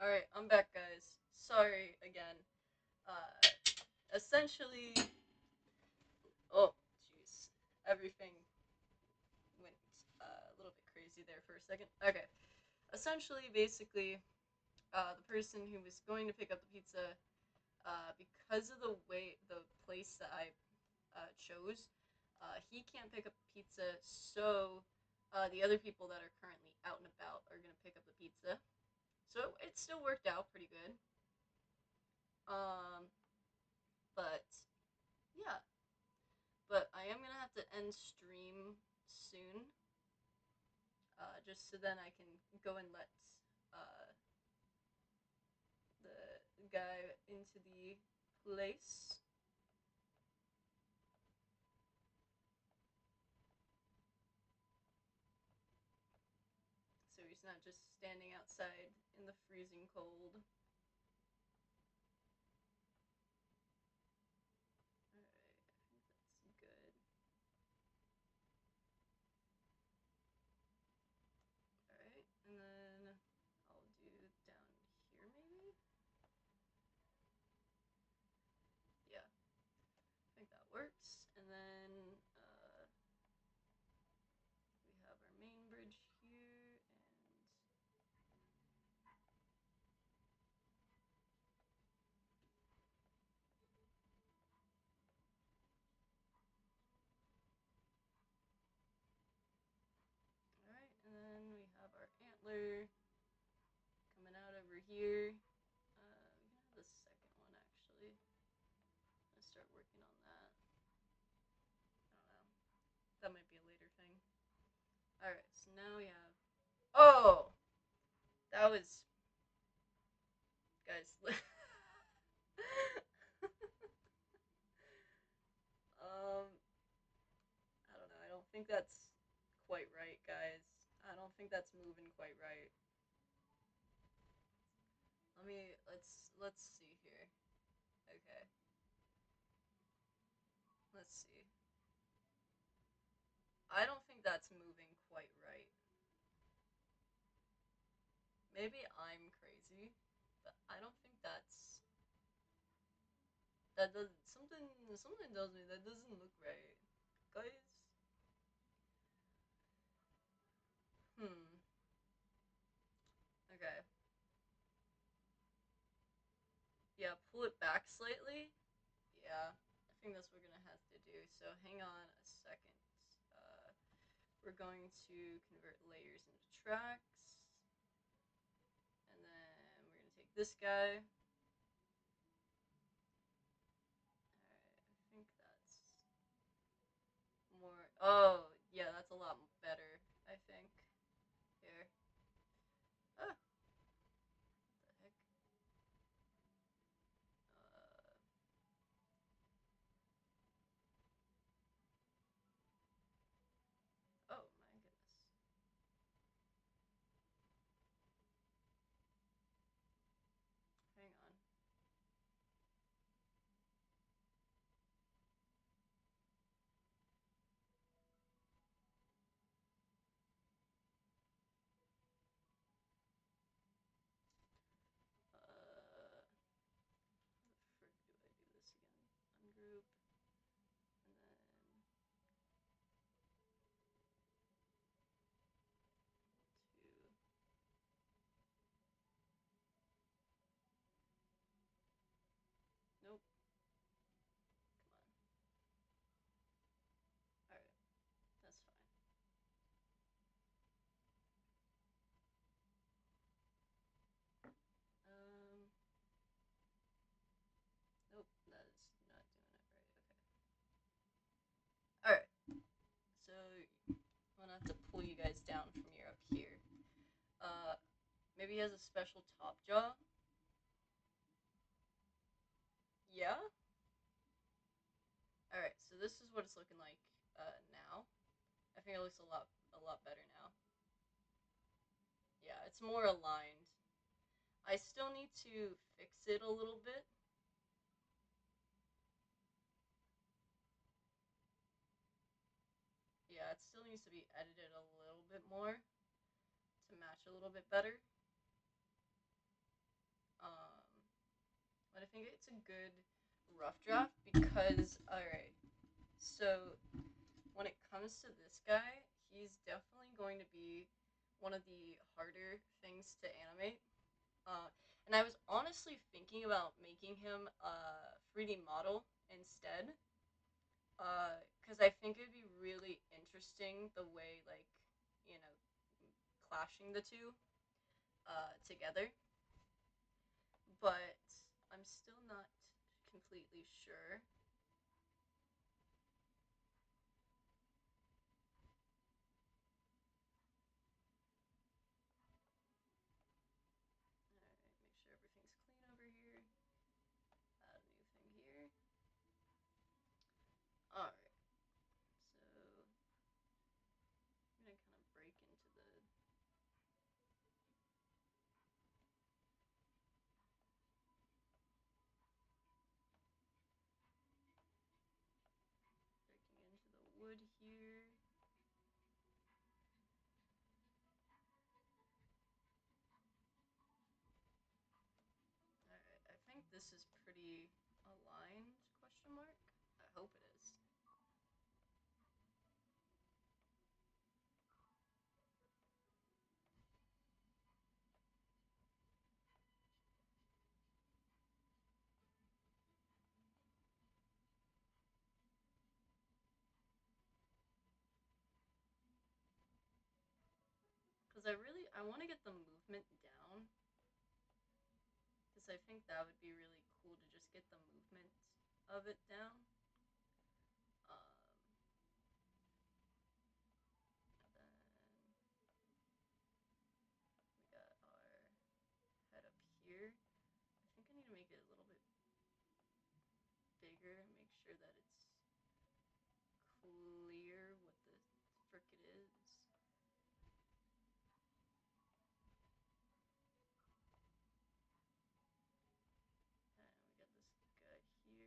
Alright, I'm back, guys. Sorry again. Uh, essentially. Oh, jeez. Everything went a little bit crazy there for a second. Okay. Essentially, basically, the person who was going to pick up the pizza, because of the place that I chose, he can't pick up the pizza, so the other people that are currently out and about are going to pick up the pizza. So it still worked out pretty good. Um, but yeah, but I am gonna have to end stream soon, just so then I can go and let uh, the guy into the place. So he's not just standing outside in the freezing cold. Alright, I think that's good. Alright, and then I'll do down here maybe? Yeah, I think that works. And then we have our main bridge here, and alright, and then we have our antler coming out over here. We can have the second one actually. Let's start working on that. I don't know. That might be a later thing. Alright, so now we have. Oh! That was. Guys. I don't know. I don't think that's quite right, guys. I don't think that's moving quite right. Let's see here. Okay. Let's see. I don't think that's moving quite right. Maybe I'm crazy, but I don't think that does something tells me that doesn't look right. Guys. Hmm. Okay. Yeah, pull it back slightly. Yeah. I think that's what we're gonna have to do. So hang on a second. We're going to convert layers into tracks. And then we're gonna take this guy. Alright, I think that's more. Oh, yeah, that's a lot better, I think. Here. Ah, what the heck? Uh, oh my goodness. Hang on. How the frick do I do this again? Ungroup, and then two. Nope. Come on. Alright, that's fine. Nope, that is not doing it right. Okay. Alright, so I'm gonna have to pull you guys down from here up here. Maybe he has a special top jaw? Yeah? Alright, so this is what it's looking like now. I think it looks a lot better now. Yeah, it's more aligned. I still need to fix it a little bit. Yeah, it still needs to be edited a little bit more to match a little bit better. think it's a good rough draft because, alright, so when it comes to this guy, he's definitely going to be one of the harder things to animate. And I was honestly thinking about making him a 3D model instead, because I think it'd be really interesting the way, like, you know, clashing the two together. But I'm still not completely sure. Alright, make sure everything's clean over here. Add a new thing here. Alright, so I'm gonna kind of break into the wood here. Alright, I think this is pretty aligned, question mark? I hope it is. Because I want to get the movement down. Because I think that would be really cool to just get the movement of it down. Then we got our head up here. I think I need to make it a little bit bigger and make sure that it's clear what the frick it is. And we got this guy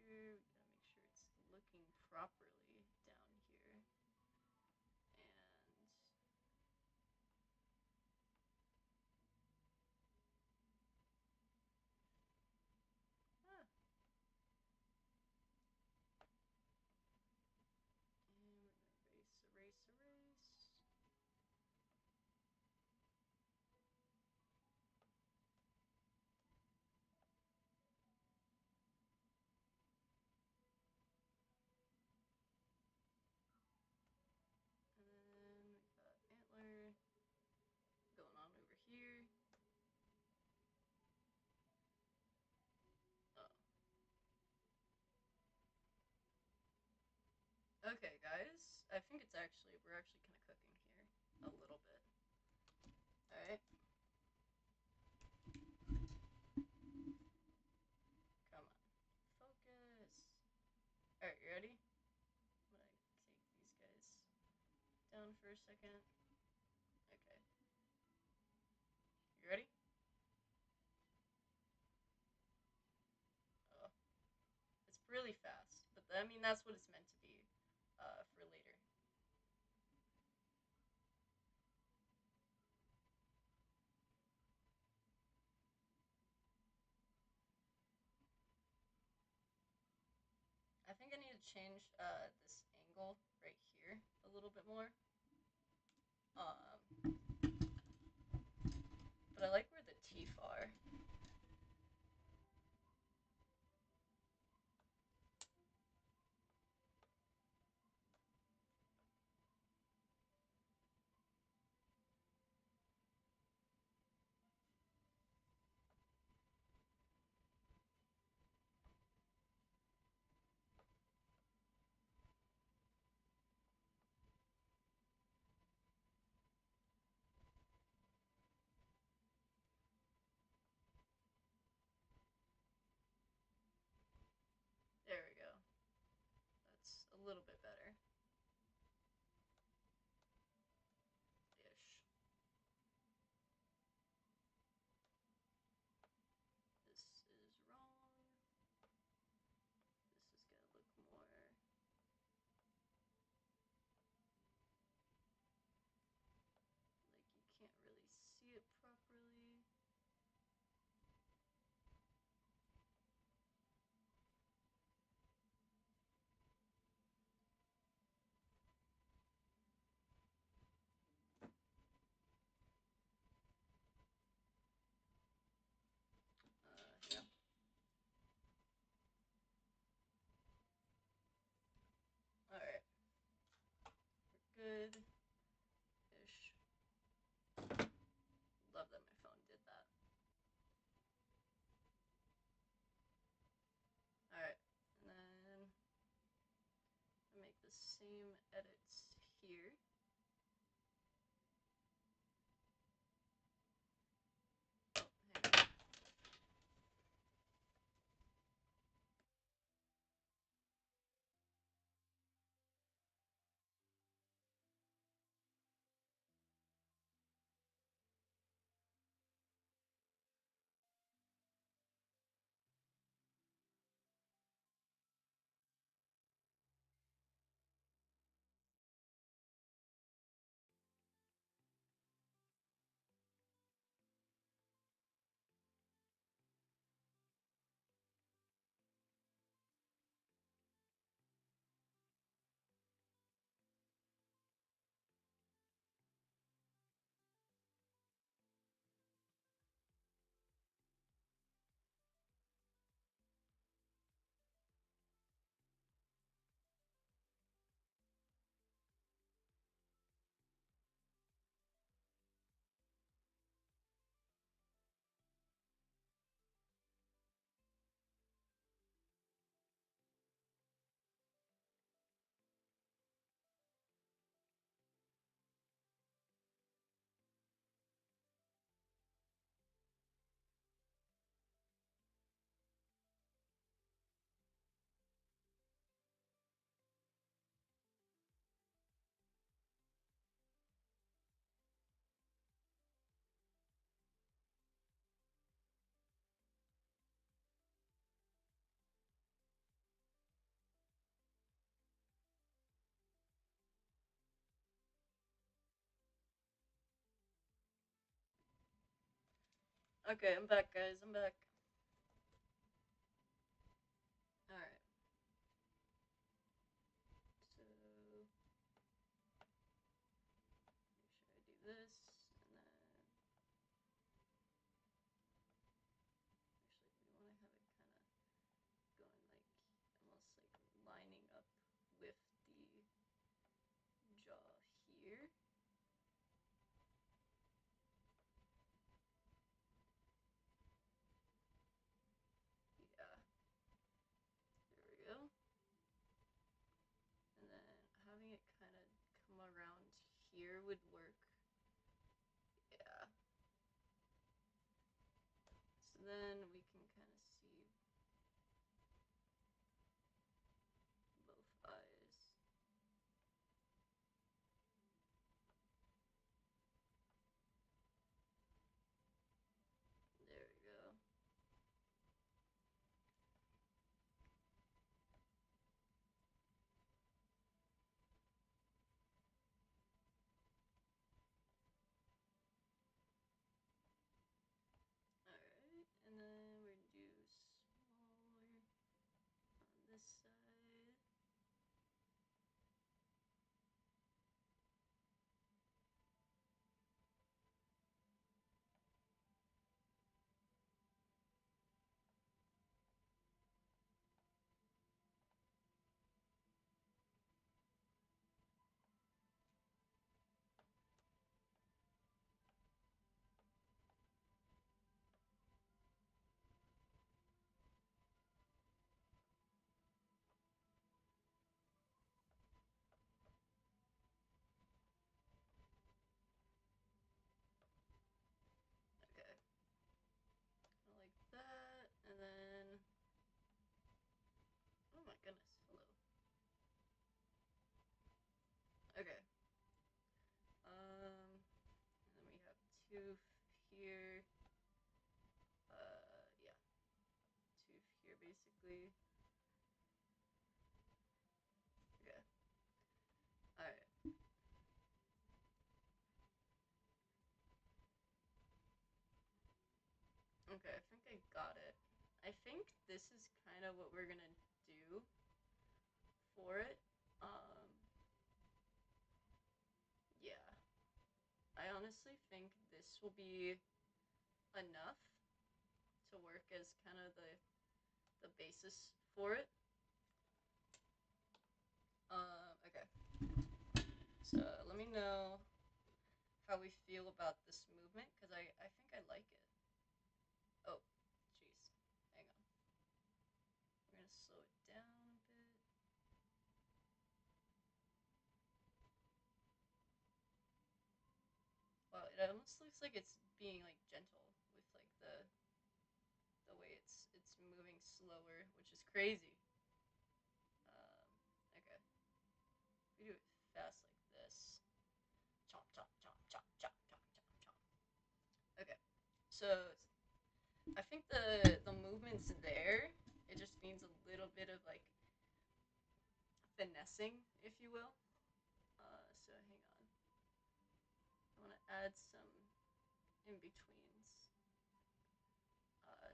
here. We gotta make sure it's looking properly down here. And and we're gonna erase. And then we got antler going on over here. Oh. Okay, guys. I think we're actually kind of cooking here a little bit. Alright. Come on. Focus. Alright, you ready? I'm gonna take these guys down for a second. Okay. You ready? Oh. It's really fast, but I mean, that's what it's meant to be for later. I think I need to change this angle right here a little bit more. But I like where the teeth are. same edits here. Oh, hang on. Okay, I'm back, guys. I'm back. Alright. So, make sure I do this, and then... Actually, we want to have it kind of going like, almost like lining up with the jaw here. Yeah. There we go. And then having it kind of come around here would work. Yeah. So then we can kind of see both eyes. There we go. Alright, and then we're gonna do smaller on this side. Okay. Like that, and then... Oh my goodness, hello. Okay. And then we have tooth here. Yeah. Tooth here, basically. Okay. Alright. Okay, I think I got it. I think this is kind of what we're gonna do for it. Yeah. I honestly think this will be enough to work as kind of the basis for it. Okay. So let me know how we feel about this movement, because I think I like it. Oh, jeez. Hang on. We're gonna slow it down a bit. It almost looks like it's being like gentle with like the way it's moving slower, which is crazy. Okay, we do it fast like this. Chomp, chomp, chomp, chomp, chomp, chomp, chomp, chomp. Okay, so I think the movement's there. It just means a little bit of like finessing, if you will. So hang on. I want to add some in betweens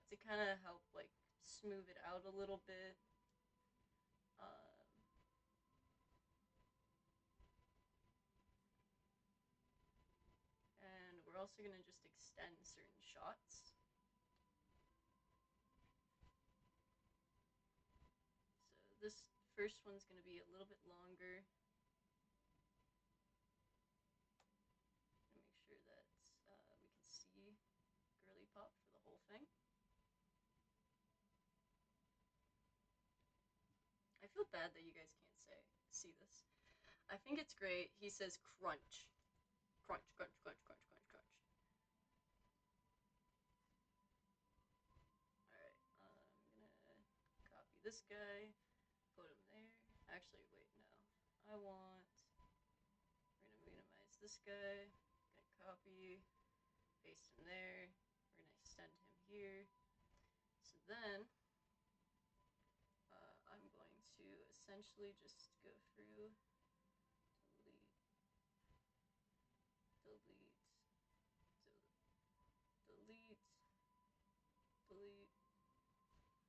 to kind of help like smooth it out a little bit. And we're also going to just extend certain shots. So this first one's going to be a little bit longer. Make sure that we can see Girly Pop for the whole thing. I feel bad that you guys can't see this. I think it's great. He says crunch. Crunch, crunch, crunch, crunch, crunch, crunch. Alright, I'm gonna copy this guy, put him there. Actually, wait, no. We're gonna minimize this guy, gonna copy, paste him there. We're gonna extend him here. So then, I'm going to essentially just go through, delete, delete, delete, delete.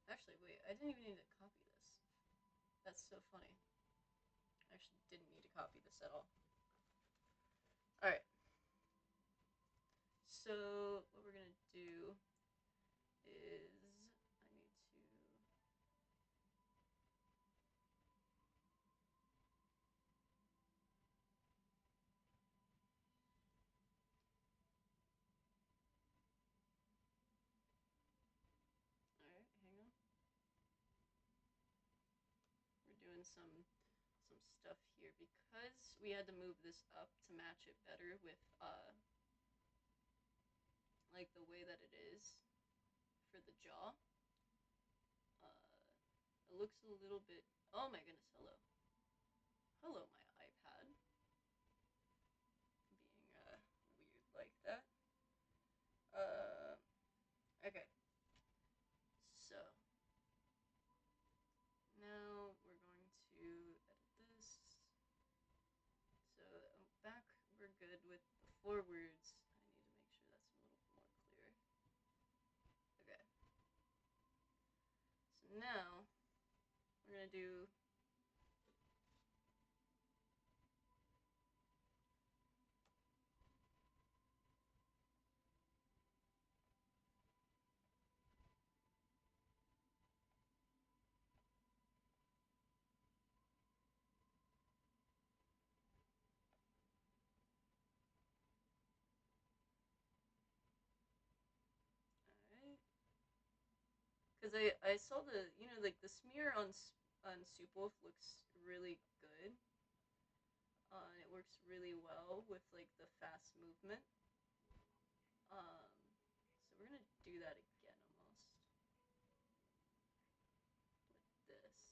Actually, wait, I didn't even need to copy this. That's so funny. I actually didn't need to copy this at all. Alright. So, what we're gonna do is, I need to... Alright, hang on. We're doing some stuff here because we had to move this up to match it better with like the way that it is for the jaw. It looks a little bit, oh my goodness, hello my iPad being weird like that. Okay, so now we're going to edit this. So back we're good with the forwards. I need to make sure that's a little more clear. Okay. So now we're gonna do because I saw the like the smear on Soup Wolf looks really good. And it works really well with like the fast movement. So we're gonna do that again almost with this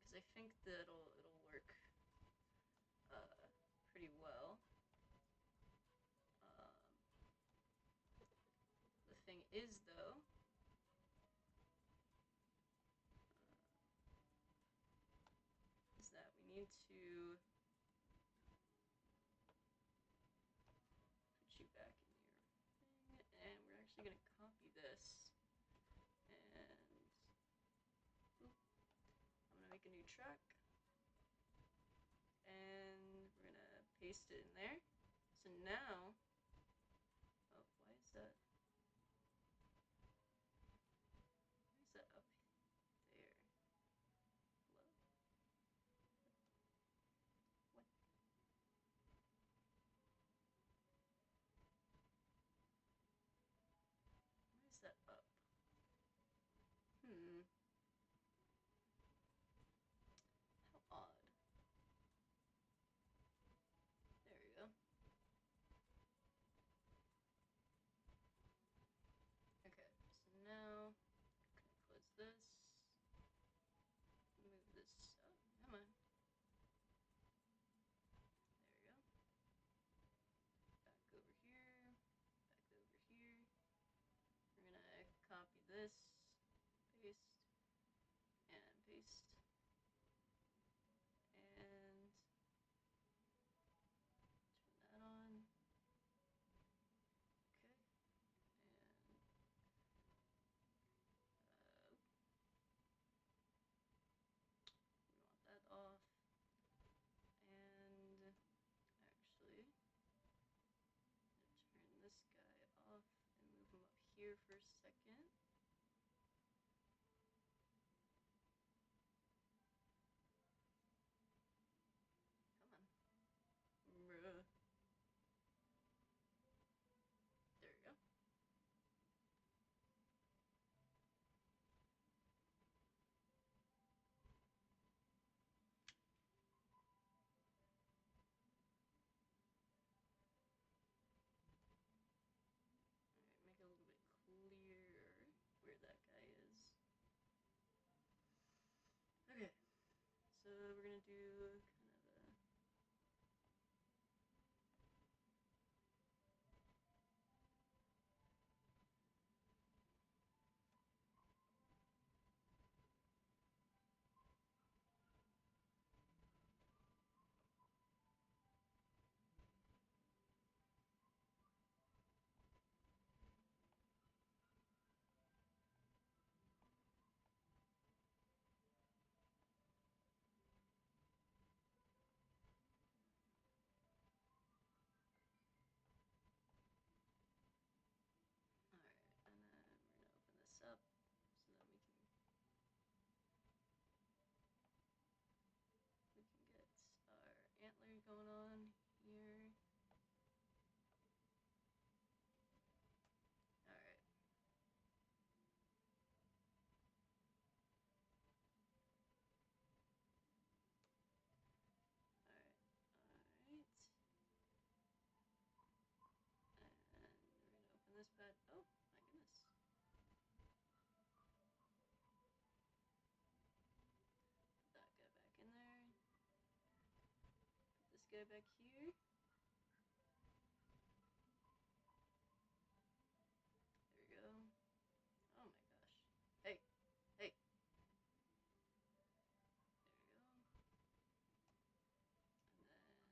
because I think that it'll work pretty well. The thing is though. Is that we need to put you back in your thing, and we're actually going to copy this, and I'm going to make a new track, and we're going to paste it in there. So now, oh, why is that up there? Hello? What? Why is that up? How odd. There we go. paste, and paste, and turn that on. Okay, and we want that off. And actually, turn this guy off and move him up here for a second. Come on. Bruh. There we go. Alright, make it a little bit clearer where that guy is. Okay, so we're gonna do kind of a alright, and then we're gonna open this up so that we can get our antler going on here. Alright. Alright. And we're gonna open this bed. Oh my goodness. Put that guy back in there. Put this guy back here. There we go. Oh my gosh. Hey. Hey.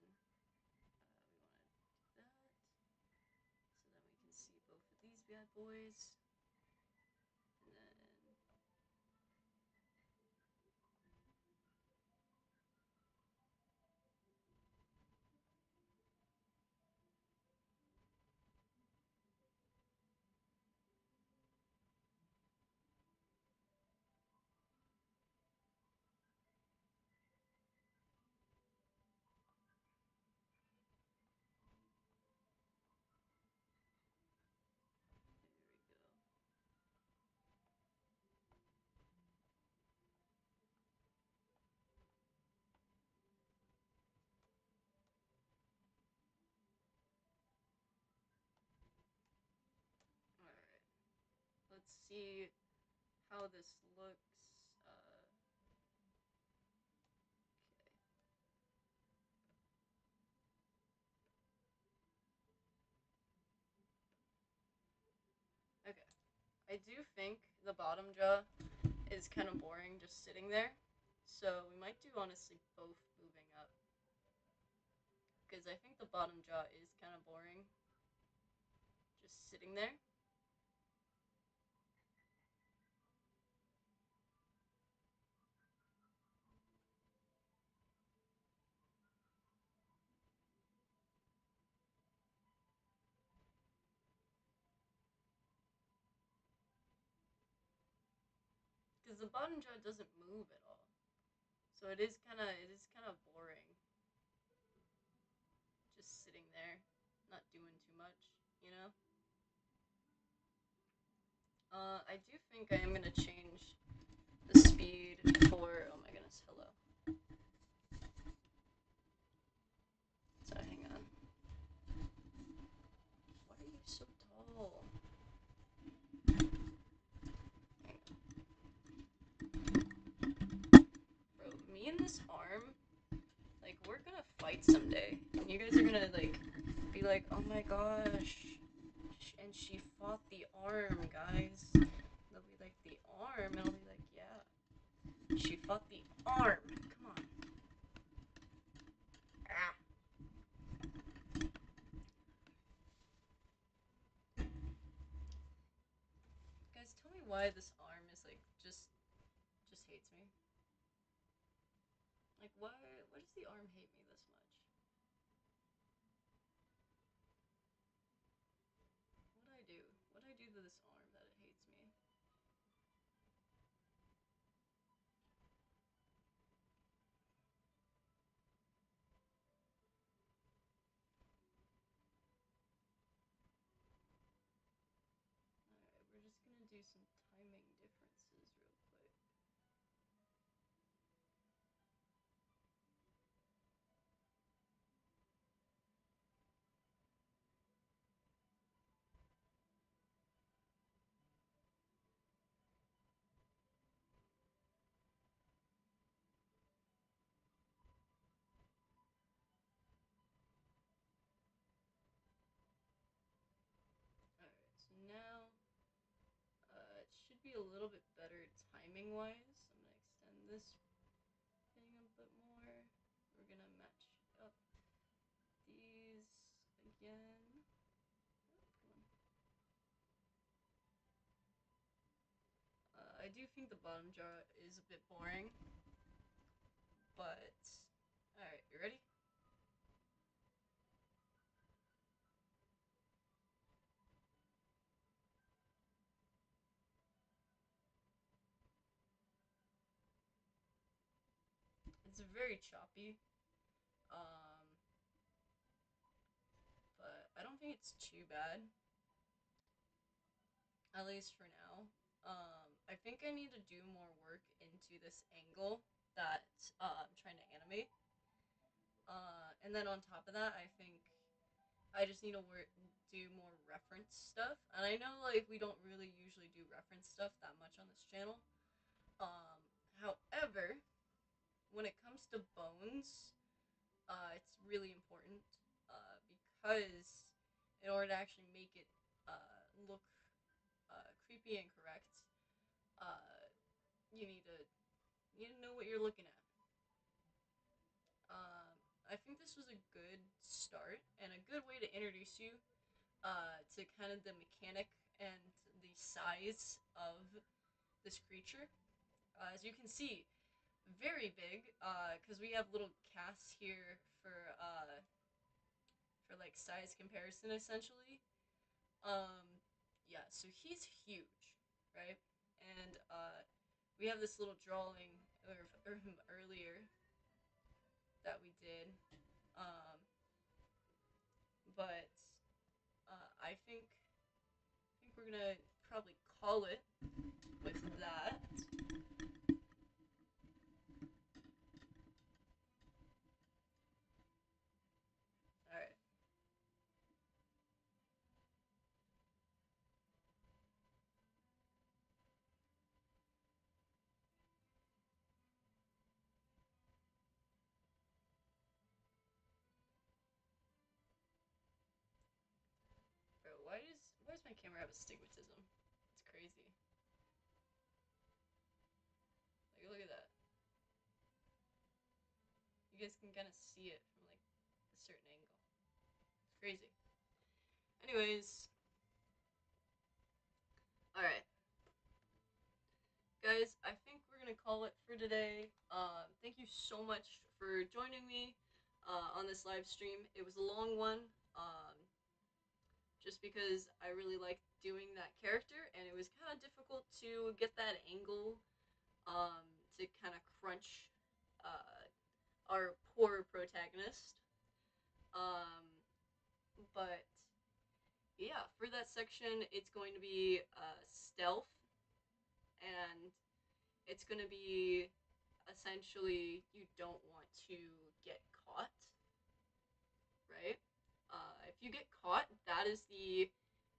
There we go. And then we want to do that so then we can see both of these bad boys. And then there we go. Alright. Let's see how this looks. Okay. Okay. I do think the bottom jaw is kind of boring just sitting there. So we might do honestly both moving up. Because I think the bottom jaw is kind of boring just sitting there. Because the bottom jaw doesn't move at all. So it is kind of boring. Just sitting there, not doing too much, you know? I do think I am going to change the speed for, oh my goodness, hello. So hang on. Why are you so tall? Hang on. Bro, me and this arm, like, we're gonna fight someday. And you guys are gonna, like, be like, oh my gosh. And she fought the arm, guys. They'll be like, the arm? And I'll be like, She fought the arm. Come on. Ah. Guys, tell me why this arm is like just hates me. Like why does the arm hate me this much? What'd I do? What'd I do to this arm that it hates me? Alright, we're just gonna do some timing differences real quick. Alright, so now it should be a little bit better timing wise. I'm gonna extend this thing a bit more. We're gonna match up these again. Oh, come on. I do think the bottom jaw is a bit boring, but alright, you ready? It's very choppy, um, but I don't think it's too bad, at least for now. I think I need to do more work into this angle that I'm trying to animate. And then on top of that, I think I just need to do more reference stuff. And I know like we don't really usually do reference stuff that much on this channel. However, when it comes to bones, it's really important because in order to actually make it look creepy and correct, uh, you need to know what you're looking at. I think this was a good start and a good way to introduce you to kind of the mechanic and the size of this creature. As you can see, very big because we have little casts here for like size comparison essentially. Yeah, so he's huge, right? And we have this little drawing of him earlier that we did, um, but I think we're gonna probably call it with that. All right. Bro, why does my camera have astigmatism? It's crazy. Like look at that. You guys can kind of see it from like a certain angle. It's crazy. Anyways, all right, guys. I think we're gonna call it for today. Thank you so much for joining me on this live stream. It was a long one. Just because I really liked doing that character, and it was kind of difficult to get that angle um, to kind of crunch uh, our poor protagonist. Um, but yeah, for that section, it's going to be stealth, and it's going to be essentially you don't want to get caught, right? If you get caught, that is the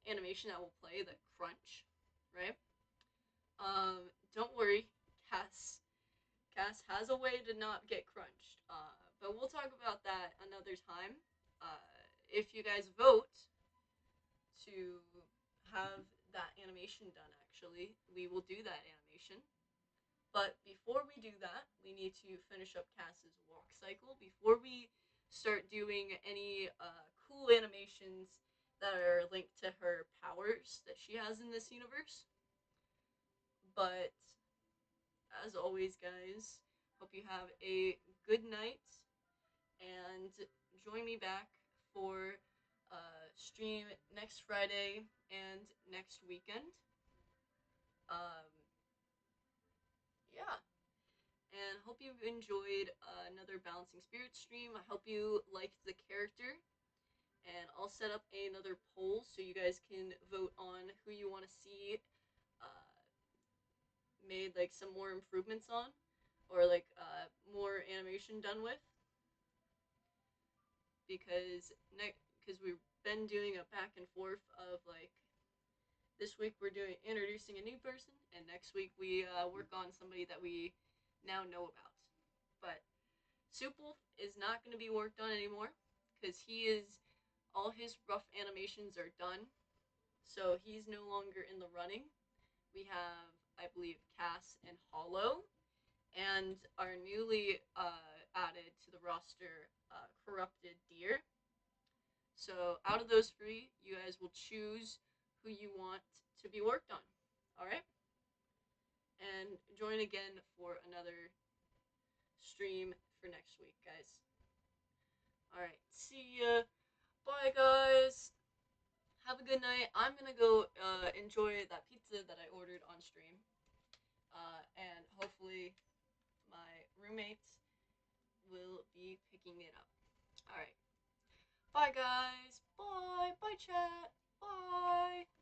animation that will play, the crunch, right? Don't worry, Cass. Cass has a way to not get crunched, but we'll talk about that another time. Uh, if you guys vote to have that animation done, actually, we will do that animation. But before we do that, we need to finish up Cass's walk cycle before we start doing any cool animations that are linked to her powers that she has in this universe. But as always, guys, hope you have a good night and join me back for stream next Friday and next weekend. Um, yeah, and hope you've enjoyed another Balancing Spirits stream. I hope you liked the character, and I'll set up another poll so you guys can vote on who you want to see uh, made like some more improvements on, or like more animation done with, because we've been doing a back and forth of like this week we're doing introducing a new person, and next week we work on somebody that we now know about. But Supel is not going to be worked on anymore because all his rough animations are done, so he's no longer in the running. We have, I believe, Cass and Hollow, and our newly added to the roster, Corrupted Deer. So out of those three, you guys will choose who you want to be worked on. All right? And join again for another stream for next week, guys. All right. See ya. Bye, guys. Have a good night. I'm gonna go enjoy that pizza that I ordered on stream. And hopefully my roommates will be picking it up. All right. Bye, guys. Bye. Bye, chat. Bye.